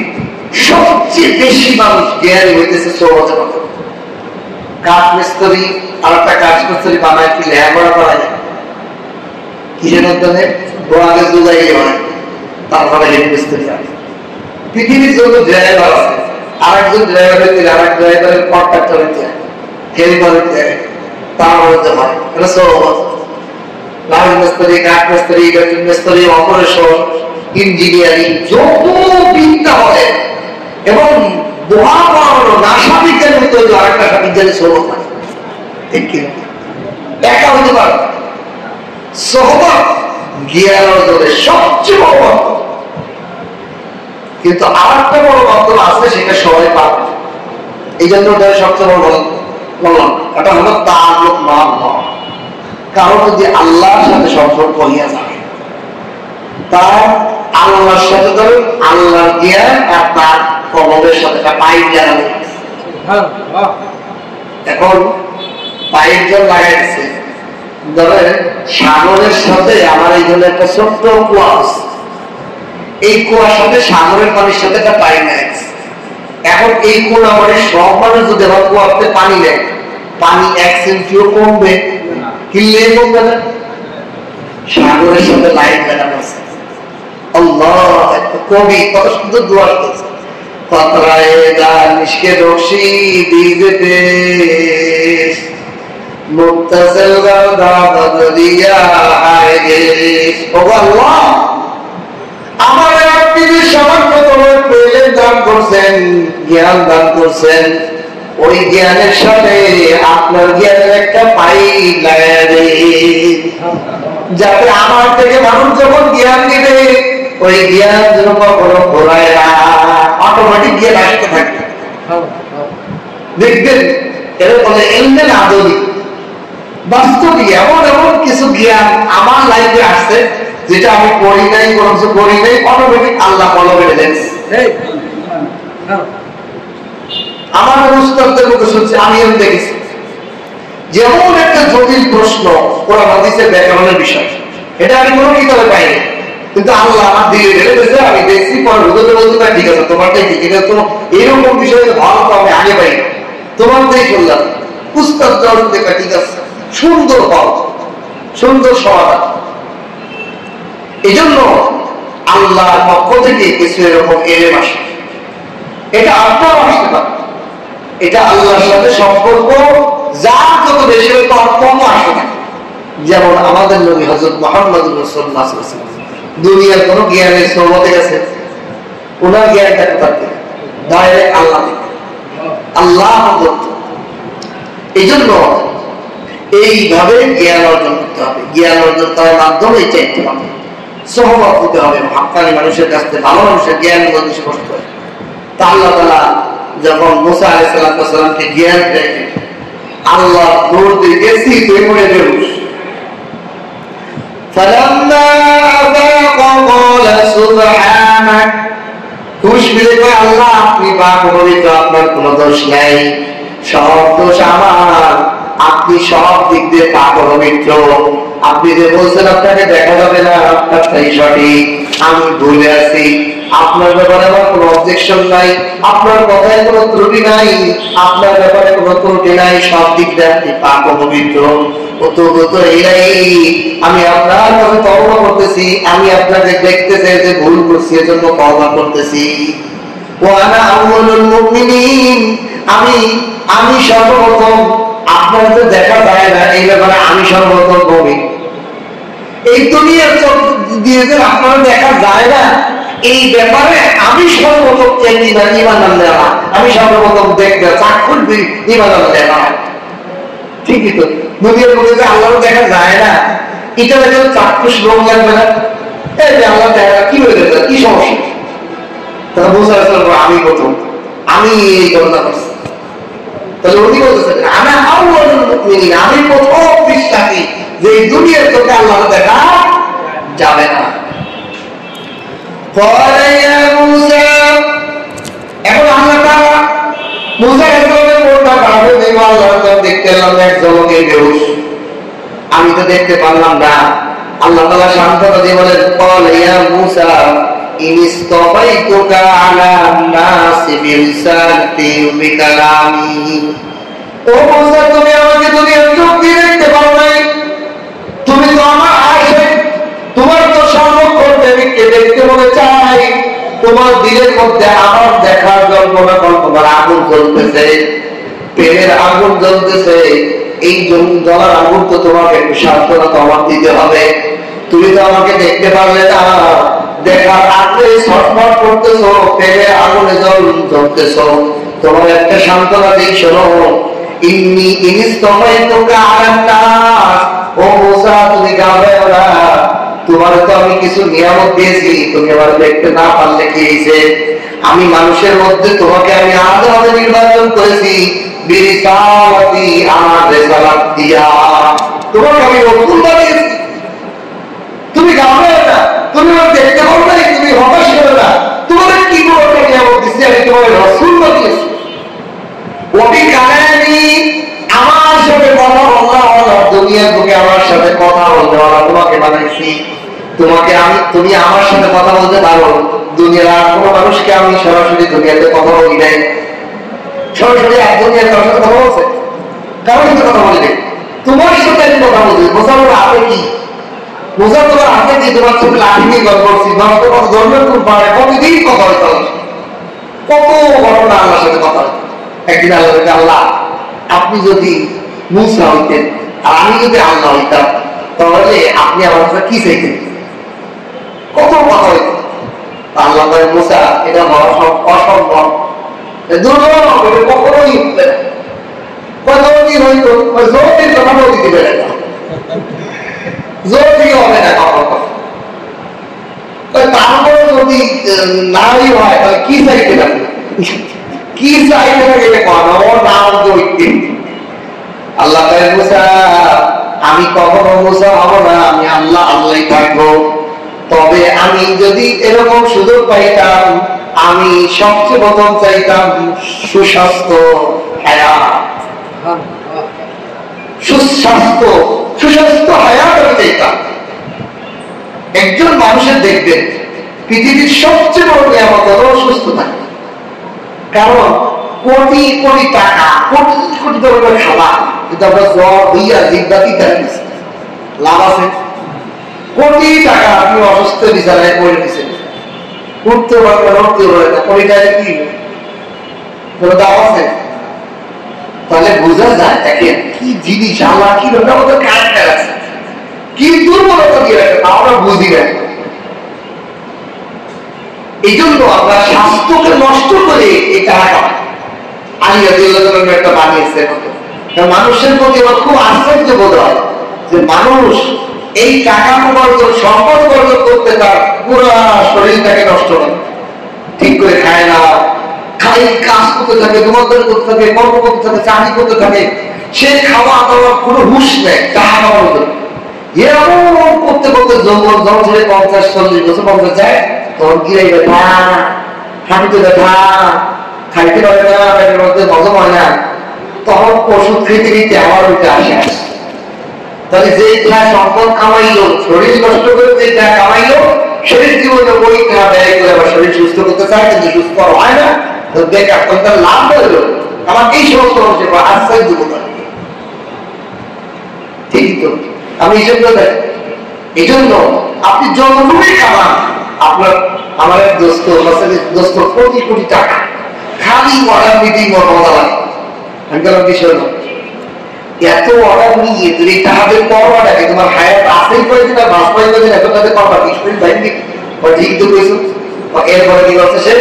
সবচেয়ে বেশি মানুষ জ্ঞানী হইতেছে সোহবাতের মাধ্যমে। কাঠ মিস্ত্রি আর একটা কাঠ মিস্ত্রি বানায় কি লেখাপড়া করা যায়? কিসের মাধ্যমে? আগে দুজাই হয়, তারপরে হেড মিস্ত্রি হয়। পৃথিবীর জন্য ড্রাইভার আছে, আর একজন ড্রাইভার হইতে আর এক ড্রাইভারের কন্ট্রাক্টর হইতে হেল্পার হইতে তার মধ্যে হয়। এটা সোহবত। রাজমিস্ত্রি, কাঠ মিস্ত্রি, ইলেকট্রিক মিস্ত্রি, অপারেশন, ইঞ্জিনিয়ারিং, যত বিদ্যা হয় এবং দোয়া পড়ানো নাসা বিজ্ঞানের মধ্যে হইতে আরেকটা বিজ্ঞানের সোহবত হয়, ঠিক কিনা? একা হতে পারে সোহবত জ্ঞান অর্জনের সবচেয়ে বড় মাধ্যম। কিন্তু আর একটা বড় মাধ্যম আছে, সেটা সবাই পাবে। এই জন্য সবচেয়ে বড় বললাম, এটা হলো তাআল্লুক মাআল্লাহ। কারণ যদি আল্লাহর সাথে সম্পর্ক হইয়া যায়, তার আল্লাহর সাথে ধরুন আল্লাহর জ্ঞান আর তার কলমের সাথে একটা পাইপ লাগানো। এখন পাইপ যখন লাগাইছে, ধরেন সাগরের সাথে আমার এই জন্য একটা ছোট্ট কুয়া আছে, এই কুয়ার সাথে সাগরের পানির সাথে একটা পাইপ লাগাইছে। এখন এই কুয়া মানে সব মানুষ যদি আমার কুয়াতে পানি নেয়, পানি 1 সেন্টিও কমবে, কিনলে কমবে না। সাগরের সাথে লাইন লাগানো আছে। আল্লাহ কবি কত সুন্দর দোয়া করছে, পাতরায় দানিশকে রশি দিতে মুক্তাসিল গাদা বদলিয়া আয়ে। ও আল্লাহ, আমার আপনি সামান্য তোমার প্রেম দান করছেন, জ্ঞান দান করছেন, ওই জ্ঞানের সাথে আপনার জ্ঞানের একটা পাইপ লাগাই দেন, যাতে আমার থেকে মানুষ যখন জ্ঞান দিবে ওই জ্ঞান যেন কখনো ঘোরায় না, অটোমেটিক জ্ঞান আসতে থাকে। দেখবেন এর বলে এলমে আদবি, বাস্তবে এমন এমন কিছু জ্ঞান আমার লাইফে আসছে যেটা আমি পড়ি নাই, কোনো কিছু করি নাই, অটোমেটিক আল্লাহ ফলো করে দিয়েছে। আমার উস্তাদদের মুখে শুনছি, আমি এমন দেখেছি। যেমন একটা জটিল প্রশ্ন কোরআন হাদিসের ব্যাকরণের বিষয়, এটা আমি কোনো কিতাবে পাইনি, কিন্তু আল্লাহ আমার দিলে ঢেলে দিয়েছে, আমি দেখছি পরে হুজুরকে বলতে পারি ঠিক আছে তোমারটাই ঠিক, এটা তো এরকম বিষয়ে ভালো তো আমি আগে পাই তোমারটাই করলাম। উস্তাদ জবাব দেখা ঠিক আছে, সুন্দর হল, সুন্দর সমাধান। এই জন্য আল্লাহর পক্ষ থেকে কিছু এরকম এলেম আসে, এটা আপনার আসতে পারে, এটা আল্লাহর সাথে সম্পর্ক যার যত বেশি হয় তার কম আসে না। যেমন আমাদের নবী হযরত মুহাম্মদ রাসূলুল্লাহ সাল্লাল্লাহু আলাইহি ওয়াসাল্লাম দুনিয়ার কোন জ্ঞানের সোহবতে গেছে, ওনার জ্ঞানটা কোথা থেকে? ডাইরেক্ট আল্লাহ থেকে, আল্লাহ দত্ত। এই জন্য এইভাবে জ্ঞান অর্জন করতে হবে। জ্ঞান অর্জন করার মাধ্যমে চাইতে হবে, সোহবত হতে হবে হাক্কানি মানুষের কাছ থেকে, ভালো মানুষের জ্ঞান বুঝতে কষ্ট হয়। তা আল্লাহ তাআলা যখন মুসা আলাইহিস সালামকে জ্ঞান দেয়, আল্লাহ দৌড় দিয়ে গেছি তুই মরে বেরোস। فلما أفاق قال سبحانك, খুশ মিলে কয় আল্লাহ আপনি পাক পবিত্র, আপনার কোনো দোষ নাই, সব দোষ আমার, আপনি সব দিক দিয়ে পাক পবিত্র। আপনি যে বলছেন আপনাকে দেখা যাবে না, আপনারটাই সঠিক, আমি ভুলে আছি, আপনার ব্যাপারে আমার কোনো অবজেকশন নাই, আপনার কথায় কোনো ত্রুটি নাই, আপনার ব্যাপারে কোনো ত্রুটি নাই, সব দিক দিয়ে আপনি পাক পবিত্র। আমি আপনার কাছে তওবা করতেছি, আমি আপনাকে দেখতে চাই যে ভুল করছি, এজন্য তওবা করতেছি। ওয়ানা আউয়ালুল মুমিনিন, আমি সর্বপ্রথম, আপনার তো দেখা যায় না এই ব্যাপারে আমি সর্বপ্রথম মুমিন। এই দুনিয়ার চোখ দিয়ে যে আপনার দেখা যায় না এই ব্যাপারে আমি সর্বপ্রথম ঈমান আনতে, আমি সর্বপ্রথম দেখতে চাক্ষুষ ঈমান আনতে। ঠিকই তো, দুনিয়ার মধ্যে যে আল্লাহ দেখা যায় না এটা দেখে চাক্ষুষ রোগ লাগবে না, এই যে আল্লাহ দেখা কি হয়ে গেছে, কি সমস্যা? তাহলে বুঝতে পারবো আমি প্রথম, আমি এই ঘটনা করছি। তাহলে উনি বলতেছেন আমি প্রথম বিশ্বাসী যে এই দুনিয়ার চোখে আল্লাহ দেখা যাবে না। এখন আল্লাহ মুসা দেখতে এলাম এক জলকে বেহুশ, আমি তো দেখতে পারলাম না। আল্লাহ তাআলা সান্ত্বনা দিয়ে বলেন ক্বাল ইয়া মূসা ইনিসতাফাইতুকা আলা নাসি বিরিসালাতি ওয়া বিকালামি, ও মূসা তুমি আমাকে দুনিয়ার চোখ দিয়ে দেখতে পারো নাই, তুমি তো আমার আয়েশা, তোমার তো সামর্থ্য দেবীকে দেখতে মনে চাই, তোমার দিলের মধ্যে আমার দেখার জল্পনা কল্পনার আগুন জ্বলতেছে, প্রেমের আগুন জ্বলতেছে। এই জ্বলার আগুন তো তোমাকে একটু সান্ত্বনা তো আমার দিতে হবে। তুমি তো আমাকে দেখতে পারলে না, দেখার আগে ছটফট করতেছো, প্রেমের আগুনে জ্বলতেছো, তোমার একটা সান্ত্বনা দিই শোনো, ইন্নী ইনিসতাফাইতুকা আলান নাস, ও মূসা তুমি ঘাবড়াও না, তোমার তো আমি কিছু নিয়ামত দিয়েছি, তুমি আমার দেখতে না পারলে কি হয়েছে? আমি মানুষের মধ্যে তোমাকে আমি আলাদাভাবে নির্বাচন করেছি, বিরিসালাতি, আমার রিসালাত দিয়া তোমাকে আমি রসূল বানিয়েছি। তুমি ঘাবড়াও না, তুমি আমার দেখতে পারো না, তুমি হতাশ করো না, তোমাদের কি বড় নিয়ামত দিচ্ছি, আমি তোমাকে রসূল বানিয়েছি। ওবি কালামি, আমার সাথে কথা বলা, দুনিয়ার বুকে আমার সাথে কথা বলতে বলা তোমাকে বানাইছি। তুমি আমার সাথে কথা বলতে পারো, দুনিয়ার আর কোনো মানুষকে আমি সরাসরি দুনিয়াতে কথা বলি নাই, সরাসরি এক দুনিয়ার কারোর সাথে কথা বলছে, কারোর সাথে কথা বলি নাই, তোমার সাথে আমি কথা বলছি। বোঝা তোমার হাতে কি, বোঝা তোমার হাতে কি, তোমার চোখে লাঠি নিয়ে গল্প করছি, কত ধর্মের কোন পাড়ে কতদিন কথা হইতে হবে, কত ঘটনা আল্লাহর সাথে কথা হইতে। একদিন আল্লাহ বলতে, আল্লাহ আপনি যদি মূসা হইতেন আর আমি যদি আল্লাহ হইতাম তাহলে আপনি আমার কাছে কি চাইতেন? কত কথা হইত। আল্লাহ বলেন মূসা এটা অসম্ভব, দুর্লভ, কখনোই উঠবে না। কতদিন হইতো জোর কথা বলতে দিবে না, জোর দিয়ে হবে না কখনো। তারপরে যদি নাই হয় তাহলে কি চাইতে না, কি চাইতে না গেলে কথা ওর নাম দৈত্য। আল্লাহ মূসা আমি কখনো মুসা হব না, আমি আল্লাহ আল্লাহই থাকবো। তবে আমি যদি এরকম সুযোগ পাইতাম, আমি সবচেয়ে প্রথম চাইতাম সুস্বাস্থ্য হায়াত, সুস্বাস্থ্য হায়াত আমি চাইতাম। একজন মানুষের দেখবেন পৃথিবীর সবচেয়ে বড় নিয়ামত হলো সুস্থ থাকে। কারণ কোটি কোটি টাকা, কোটি কোটি ধরনের খাবার, কিন্তু আমরা জ্বর হইয়া জিব্বাতি থাকি, লাভ আছে? কোটি টাকা আপনি অসুস্থ বিছানায় পড়ে দিচ্ছেন, উঠতে পারবে না, উঠতে পারবে না, কোটি টাকা কি কোনো দাম আছে? তাহলে বোঝা যায় দেখেন কি জিনিস আল্লাহ কি আমাদের কাজটা আছে, কি দুর্বলতা দিয়ে রাখে আমরা বুঝি না। এই জন্য আমরা স্বাস্থ্যকে নষ্ট করে এই টাকা একটা বানিয়েছে। মানুষের প্রতি আমার খুব আশ্চর্য বোধ হয় যে মানুষ এই টাকা উপার্জন, সম্পদ উপার্জন করতে তার পুরো শরীরটাকে নষ্ট করে, ঠিক করে খায় না, খালি কাজ করতে থাকে, দোকানদার করতে থাকে, কর্ম করতে থাকে, চাকরি করতে থাকে, সে খাওয়া দাওয়ার কোনো হুঁশ নেই। টাকা খাওয়ার জন্য এরকম করতে করতে যখন ছেলে 50-40 বছর 50 যায়, তখন গিয়ে ব্যথা, হাঁটুতে ব্যথা, খাইতে পারে না, পেটের মধ্যে হজম হয় না, তখন ওষুধ খেতে খেতে আমার ওইটা আসে। তাহলে যে সম্পদ কামাইলো, শরীর নষ্ট করে যে কামাইলো, শরীর জীবনে ওই টাকা ব্যয় করে আবার শরীর সুস্থ করতে চায়, কিন্তু সুস্থ হয় না, তো বেকার। তার লাভ হলো আমার এই সমস্ত মানুষের আশ্চর্য বোধ হয়। ঠিকই তো, আমি এই জন্য এই জন্য আপনি যতটুকুই কামান, আপনার আমার এক দোস্ত কোটি কোটি টাকা খালি অর্ডার মিটিং মজা লাগে। আমি বললাম বিষয় না, এত অর্ডার নিয়ে তুমি তাহাদের করবাটাকে তোমার হায়াত আসেই করেছে না, বাস পাই করেছে না, এত তাদের করবা কি শরীর বাইরে ঠিক তো করেছো। এরপরে কি করছে সে,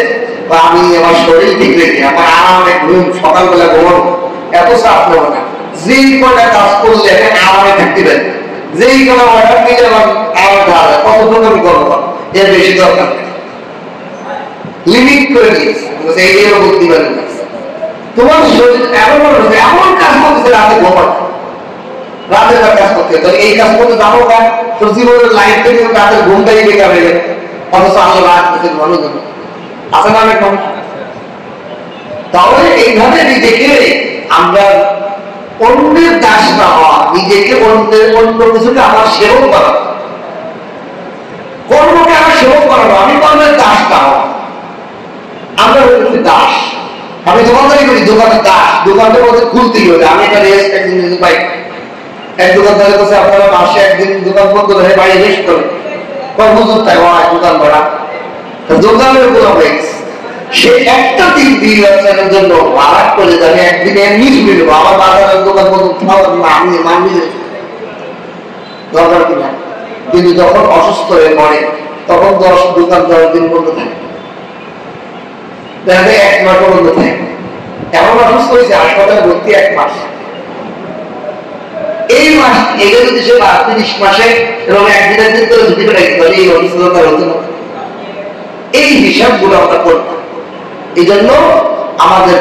আমি আমার শরীর ঠিক রেখে আমার আরামে ঘুম, সকালবেলা ঘুমাবো, এত চাপ নেবো না, যেই কটা কাজ করলে আরামে থাকতে পারে, যেই কোনো অর্ডার নিলে আমার আরাম থাকবে, কতক্ষণ আমি করবো, এর বেশি দরকার লিমিট করে দিয়েছে। এইটাই বুদ্ধি বাড়ি তোমার শরীর এমন কাজ করতেছে, রাতে ঘুমার রাতের কাজ করতে, তাহলে এই কাজ করতে যাবো কাজ তোর জীবনের লাইফ থেকে রাতের ঘুমটাই বেকার হয়ে গেল, অথচ আল্লাহ রাত করতেন ভালো জন্য আছে না এখন। তাহলে এইভাবে নিজেকে আমরা অন্যের দাস না হওয়া, নিজেকে অন্য কিছুকে আমার সেবক করা, কর্মকে আমার সেবক করানো, আমি কর্মের দাস না হওয়া। আমরা হচ্ছে দাস, আমি দোকানদারি করি, দোকানের দাস, দোকানটার মধ্যে খুলতেই হবে, আমি একটা রেস্ট একদিন পাই। এক দোকানদারের কাছে আপনারা মাসে একদিন দোকান বন্ধ করে বাড়ি রেস্ট করে কর্মজোর তাই হয় দোকান ভাড়া, দোকানের গোলাম হয়ে গেছে। সে একটা দিন বিয়ের জন্য ভাড়া করে যাবে, একদিনে এমনি ছুটে নেবো, আমার বাজারের দোকান বন্ধ আমি মানবি দরকার কিনা। কিন্তু যখন অসুস্থ হয়ে পড়ে তখন 10 দোকান 10 দিন বন্ধ থাকে, দেখা যায় 1 মাস বন্ধ থাকে। এমন অসুস্থ হয়েছে হাসপাতালে ভর্তি 1 মাস। এই মাস এগুলো যদি সে 30 মাসে এবং একদিনের দিন করে ছুটি করে রাখতে পারে, এই অসুস্থতা হতো না। এই হিসাবগুলো আমরা করতাম। এই জন্য আমাদের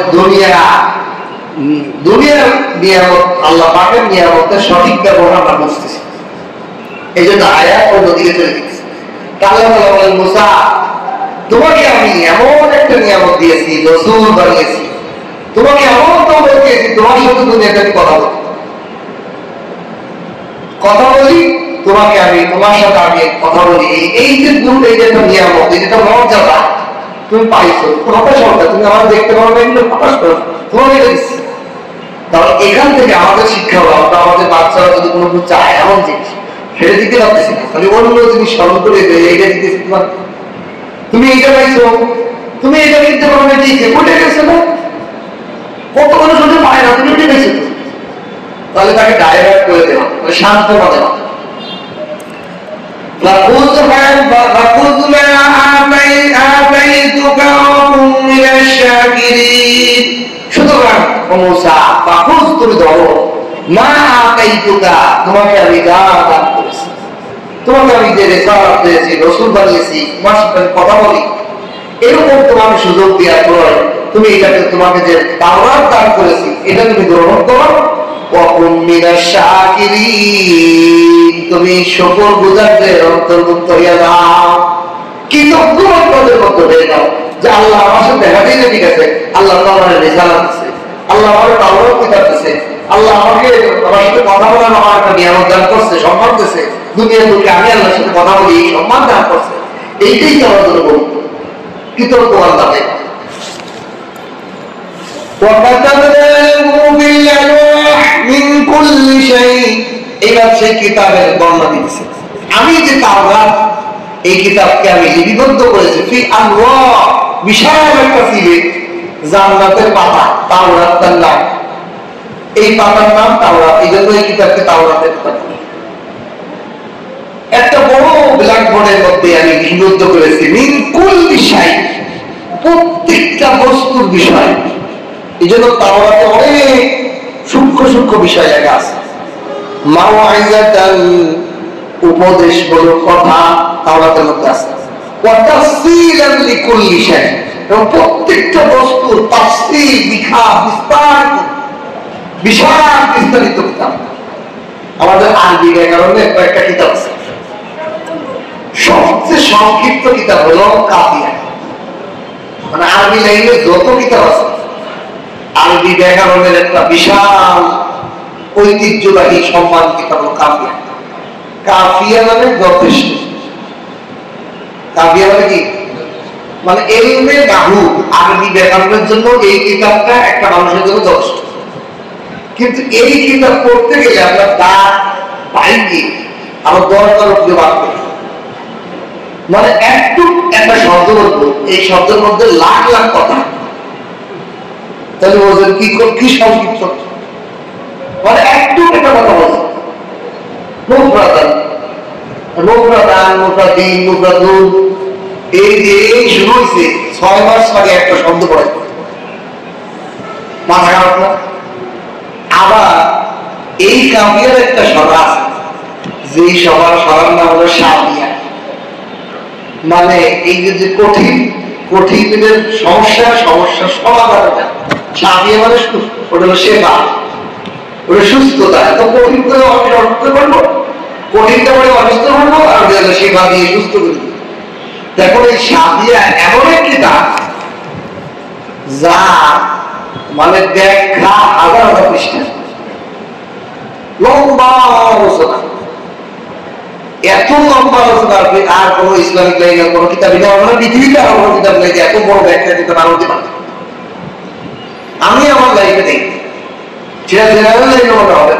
দুনিয়ার নিয়ামত, আল্লাহ পাকের নিয়ামতের সঠিক ব্যবহার আমরা বুঝতেছি। এই জন্য আয়াত অন্যদিকে চলে গেছে। তাহলে বলেন মুসা, তোমাকে আমি এমন একটা নিয়ামত দিয়েছি, রাসূল বানিয়েছি, তোমাকে এমন দৌলত দিয়েছি, তোমার সাথে দুনিয়াতে আমি কথা বলি, তোমাকে আমি তোমার সাথে আমি কথা বলি। এই যে গুণ, এই যে একটা নিয়ামত, এই যেটা মর্যাদা তুমি পাইছো, তোমাকে সরকার তুমি আমার দেখতে পারো না, এগুলো প্রকাশ করো, তোমাকে দিচ্ছি। তাহলে এখান থেকে আমাদের শিক্ষা হলো, আমরা আমাদের বাচ্চারা যদি কোনো কিছু চায় এমন জিনিস, সেটা দিতে পারতেছি না, তাহলে অন্য জিনিস স্মরণ করে এইটা দিতেছি। তোমার তুমি এইটা পাইছো, তুমি এটা কিনতে পারো না, দিয়েছে কোটে গেছে না, কত কোনো শুনতে পায় না, তুমি উঠে গেছো, তাহলে তাকে ডাইভার্ট করে দেওয়া, সান্ত্বনা দেওয়া। فخذ ما آتيتك وكن من الشاكرين। সুতরাং মুসা, ফাখুজ তুমি ধরো, মা আতাইতুকা তোমাকে আমি দান করেছি, তোমাকে আমি যে রিসালাত দিয়েছি, রাসূল বানিয়েছি, তোমার সাথে কথা বলি, এরকম তোমাকে সুযোগ দেওয়ার পর তুমি এটাকে, তোমাকে যে তাওরাত দান করেছি, এটা তুমি গ্রহণ করো ওয়া কুন মিনাশ শাকিরিন, তুমি শুকর গুজারদের অন্তর্ভুক্ত হইয়া যাও, কৃতজ্ঞতার মধ্যে হয়ে যাও যে আল্লাহ আমার সাথে দেখা দিলে, ঠিক আছে, আল্লাহ আমার রিসালাত দিচ্ছে, আল্লাহ আমার তাওরাত কিতাব দিচ্ছে, আল্লাহ আমাকে আমার সাথে কথা বলার আমার একটা নিয়ামত দান করছে, সম্মান দিচ্ছে, দুনিয়ার লোকে আমি আল্লাহর সাথে কথা বলি, এই সম্মান দান করছে। এইটাই তো আমার জন্য বলবো কৃতজ্ঞ আল্লাহকে। এইবার সেই কিতাবের বর্ণনা দিতেছে, আমি যে তাওরাত এই কিতাবকে আমি লিপিবদ্ধ করেছি, বিশাল একটা সিলে জান্নাতের পাতা, তাওরাত তার নাম, এই পাতার নাম তাওরাত, এই জন্য এই কিতাবকে তাওরাতের কিতাব। একটা বড় ব্ল্যাকবোর্ডের মধ্যে আমি লিপিবদ্ধ করেছি মিন কুল্লি বিষয়, প্রত্যেকটা বস্তুর বিষয়। এই জন্য তাওরাতে অনেক সূক্ষ্ম সূক্ষ্ম বিষয় লেখা আছে। মাওয়াইজাতান, উপদেশ বলো, কথা তাওরাতের মধ্যে আছে। ওয়া তাফসীলান লিকুল্লি শাই, এবং প্রত্যেকটা বস্তুর তাফসীর, ব্যাখ্যা, বিস্তারিত, বিশাল বিস্তারিত কিতাব। আমাদের আরবি ব্যাকরণের কয়েকটা কিতাব আছে, সবচেয়ে সংক্ষিপ্ত কিতাব হলো কাফিয়া। মানে আরবি লাইনে যত কিতাব আছে, আরবি ব্যাকরণের একটা বিশাল ঐতিহ্যবাহী সম্মান কিতাব হলো কাফিয়া। কাফিয়া মানে যথেষ্ট, কাফিয়া মানে কি, মানে এলমে নাহু, আরবি ব্যাকরণের জন্য এই কিতাবটা একটা মানুষের জন্য যথেষ্ট। কিন্তু এই কিতাব পড়তে গেলে আমরা দাঁত পাইনি, আমার দরকার বাদ করি, মানে একটু একটা শব্দ বলবো, এই শব্দের মধ্যে লাখ লাখ কথা, তাহলে বলছেন কি সংক্ষিপ্ত, মানে একটু একটা কথা বলছে, মুফরাদান, মুফরাদান, মুফরাদিন, মুফরাদুন, এই যে এই শুরু হয়েছে 6 মাস আগে একটা শব্দ পড়ে, মাথা খারাপ না? আবার এই কাফিয়ার একটা সভা আছে, যে সভার নাম হলো শাফিয়া। মানে এই যে কঠিন কঠিনের সমস্যা সমাধান, শাফিয়া মানে ওটা হলো সেবা, ওটা সুস্থতা। এত কঠিন করে আমি অসুস্থ করবো, কঠিনটা করে অসুস্থ করবো, আর সেবা দিয়ে সুস্থ করবো। দেখো এই শাফিয়া এমন একটি দান, যা মানে ব্যাখ্যা হাজার হাজার পৃষ্ঠা, লম্বা আলোচনা, এত লম্বা আলোচনা আর কোন ইসলামিক লাইনের কোন কিতাব নেই, আমরা পৃথিবীতে আর কোনো কিতাব নেই এত বড় ব্যাখ্যা দিতে পারো। আমি আমার লাইফে দেখি, সেটা জেনারেল লাইনে মনে হবে,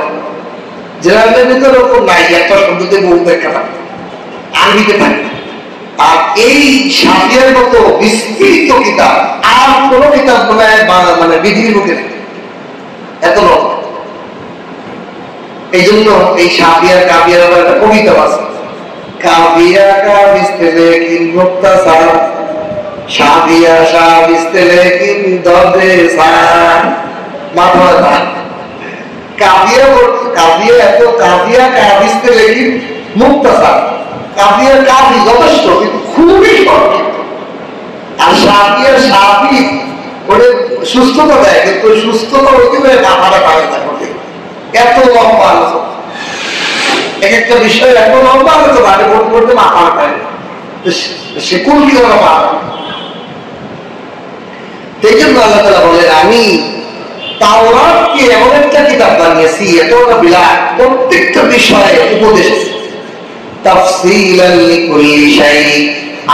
জেনারেলের ভিতরে ওরকম নাই, একটা শব্দতে বহু ব্যাখ্যা থাকে, আরবিতে থাকে। আর এই শাফিয়ার মতো বিস্তৃত কিতাব আর কোন কিতাব মানে পৃথিবীর মুখে নেই, এত লম্বা। এই জন্য এই শাফিয়ার কাফিয়ার আবার একটা কবিতা আছে, কাফিয়া কা বিস্তেলে কিন মুক্তাসার, শাফিয়া শাহ বিস্তেলে কিন দবে সার, মাথা ধান। কাফিয়া এত, কাফিয়া কা বিস্তেলে কিন মুক্তাসার, কাফিয়ার কাফি যথেষ্ট কিন্তু খুবই সংক্ষিপ্ত। আর শাফিয়ার শাফি ওরে সুস্থতা দেয়, কিন্তু সুস্থতা হইতে পারে মাথাটা কাটে থাকে, এত লম্বা আলোচনা, এক একটা বিষয় এত লম্বা আলোচনা, আগে পড়তে পড়তে মাথা কাটে, সে কোন কি মাথা। সেই জন্য আল্লাহ তাআলা বলেন, আমি তাওরাতকে এমন একটা কিতাব বানিয়েছি, এত বিরাট, প্রত্যেকটা বিষয়ে উপদেশ আছে, তাফসীলান লিকুল্লি শাই,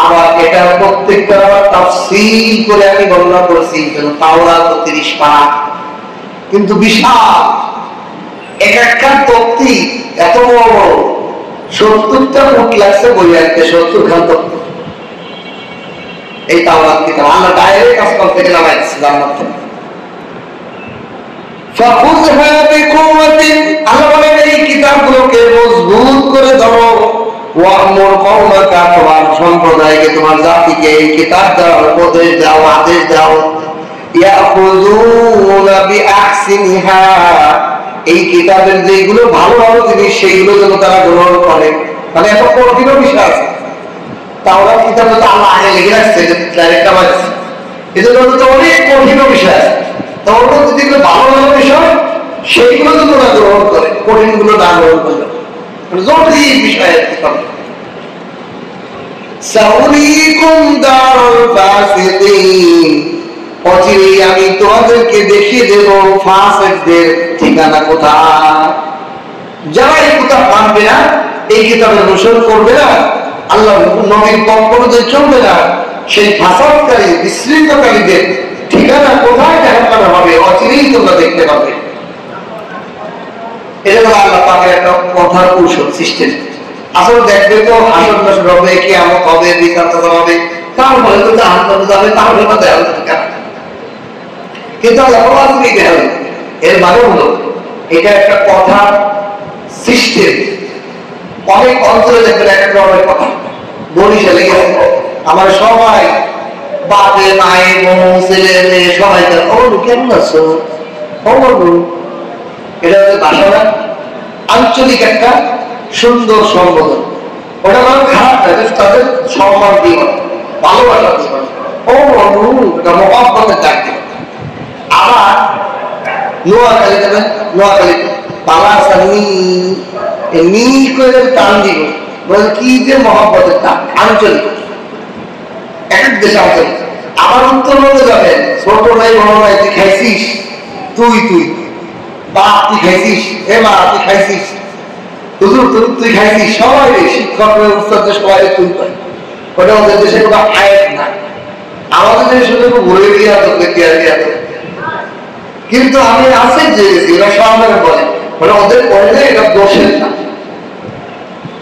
আবার এটা প্রত্যেকটা তাফসীল করে আমি বর্ণনা করেছি। তাওরাত 30 পারা, কিন্তু বিশাল, এক একটা তক্তি এত বড় বড়, 70টা ফুট লাগছে বই আনতে, 70 খান তক্তি। এই তাওরাত কিতাব আল্লাহ ডাইরেক্ট আসমান থেকে নামাই দিচ্ছে, জান্নাত থেকে। ফাখুযহা বিকুওয়াতিন, আল্লাহ বলেন এই কিতাবগুলোকে মজবুত করে ধরো, ওয়া'মুর কওমাকা, তোমার সম্প্রদায়কে, তোমার জাতিকে এই কিতাব দাও, উপদেশ দাও, আদেশ দাও, ইয়াখুযুনা বিআহসিনিহা, এই কিতাবের যেগুলো ভালো ভালো জিনিস সেইগুলো যেন তারা গ্রহণ করে। মানে এত কঠিন বিষয় আছে, তাওরাত কিতাবে তো আল্লাহ আগে লিখে রাখছে, ডাইরেক্ট আমার এজন্য তো অনেক কঠিন বিষয় আছে। তাওরাত যেগুলো ভালো ভালো বিষয় সেইগুলো যদি ওরা গ্রহণ করে, কঠিনগুলো না গ্রহণ করলে জরুরি বিষয় হবে। সাউরিকুম দারুল ফাসিকিন, অচিরেই আমি তোমাদেরকে দেখিয়ে দেব ফাসিকদের ঠিকানা কোথায়। যারা এই কিতাব মানবে না, এই কিতাবের অনুসরণ করবে না, আল্লাহ নবীর পথ অনুযায়ী চলবে না, সেই ফাসাদকারী বিশৃঙ্খলকারীদের ঠিকানা কোথায় জাহান্নামে হবে অচিরেই তোমরা দেখতে পাবে। এটা হলো আল্লাহ পাকের একটা কথার কৌশল সিস্টেম। আসলে দেখবে তো হাসর নাসর হবে, কিয়ামত হবে, বিচার হবে, তারপরে তো জাহান্নামে যাবে, তাহলে না দেওয়া কেন? কিন্তু আল্লাহ পাক দেওয়া, এর মানে হলো এটা একটা কথা সিস্টেম। অনেক অঞ্চলে দেখবেন এক একটা অনেক কথা। বরিশালে গেছে, আমার সবাই বাপে মায়ে বোন ছেলে মেয়ে সবাই কেমন আছো, এটা হচ্ছে ভাষা না, আঞ্চলিক একটা সুন্দর সম্বোধন। ওটা মানে খারাপ না, তাদের সম্মান দিয়ে ভালোবাসা দিয়ে ও এটা মহব্বতের ডাক দিয়ে। আবার নোয়াখালী দেবেন, নোয়াখালীতে বাবা নি করে টান দিব, কি যে মহব্বতের টান আঞ্চলিক, এক এক দেশে আঞ্চলিক। আবার উত্তরবঙ্গে যাবেন, ছোট ভাই বড় ভাই তুই খাইছিস, তুই তুই বাপ তুই খাইছিস, হে মা তুই খাইছিস, হুজুর তুই খাইছিস, সবাই শিক্ষক উস্তাদদের সবাই তুই পাই। ওটা ওদের দেশে কোনো আয়াত না, আমাদের দেশে শুধু ঘুরে দিয়ে আসো দেখে আসো। কিন্তু আমি আছে যে এরা সবাই বলে, মানে ওদের পড়লে এটা দোষের না,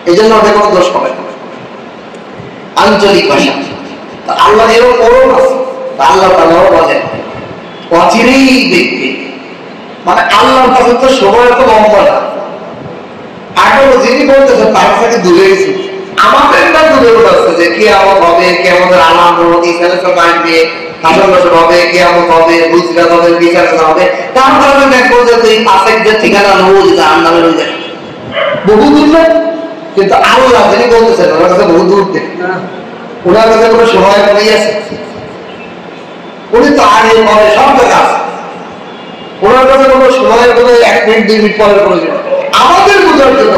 এই জন্য ওদের কোনো দোষ হবে না। আঞ্চলিক ভাষা আল্লাহ এরও করুন আছে, আল্লাহ তাআলাও বলেন অচিরেই দেখবে, মানে আল্লাহর কাছে তো সময় তো লম্বা না। আগেও যিনি বলতেছেন তার থেকে দূরে গেছি, আমাদের না দূরে বলছে যে কিয়ামত হবে, কিয়ামতের আলামত ইসরায়েল মানবে, হাসর নাসর হবে, কিয়ামত হবে, বুঝরাত হবে, বিচার হবে। তারপরে দেখবো যে এই ফাসিকদের ঠিকানা রোজ জাহান্নামে রয়ে যাবে, বহু দূর না। কিন্তু আল্লাহ যিনি বলতেছেন ওনার কাছে বহু দূর থেকে, ওনার কাছে কোনো সময় পড়ে আছে, উনি তো আগে পরে সব জায়গা আছে, ওনার কাছে কোনো সময় কোনো 1 মিনিট 2 মিনিট পরে প্রয়োজন, আমাদের বোঝার জন্য।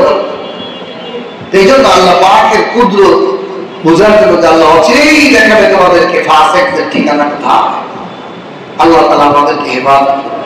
এই জন্য আল্লাহ পাকের কুদরত বোঝার জন্য আল্লাহ অচিরেই দেখাবে তোমাদেরকে ফাসিকদের ঠিকানা কোথায়। আল্লাহ তাআলা আমাদেরকে হেফাজত করুন।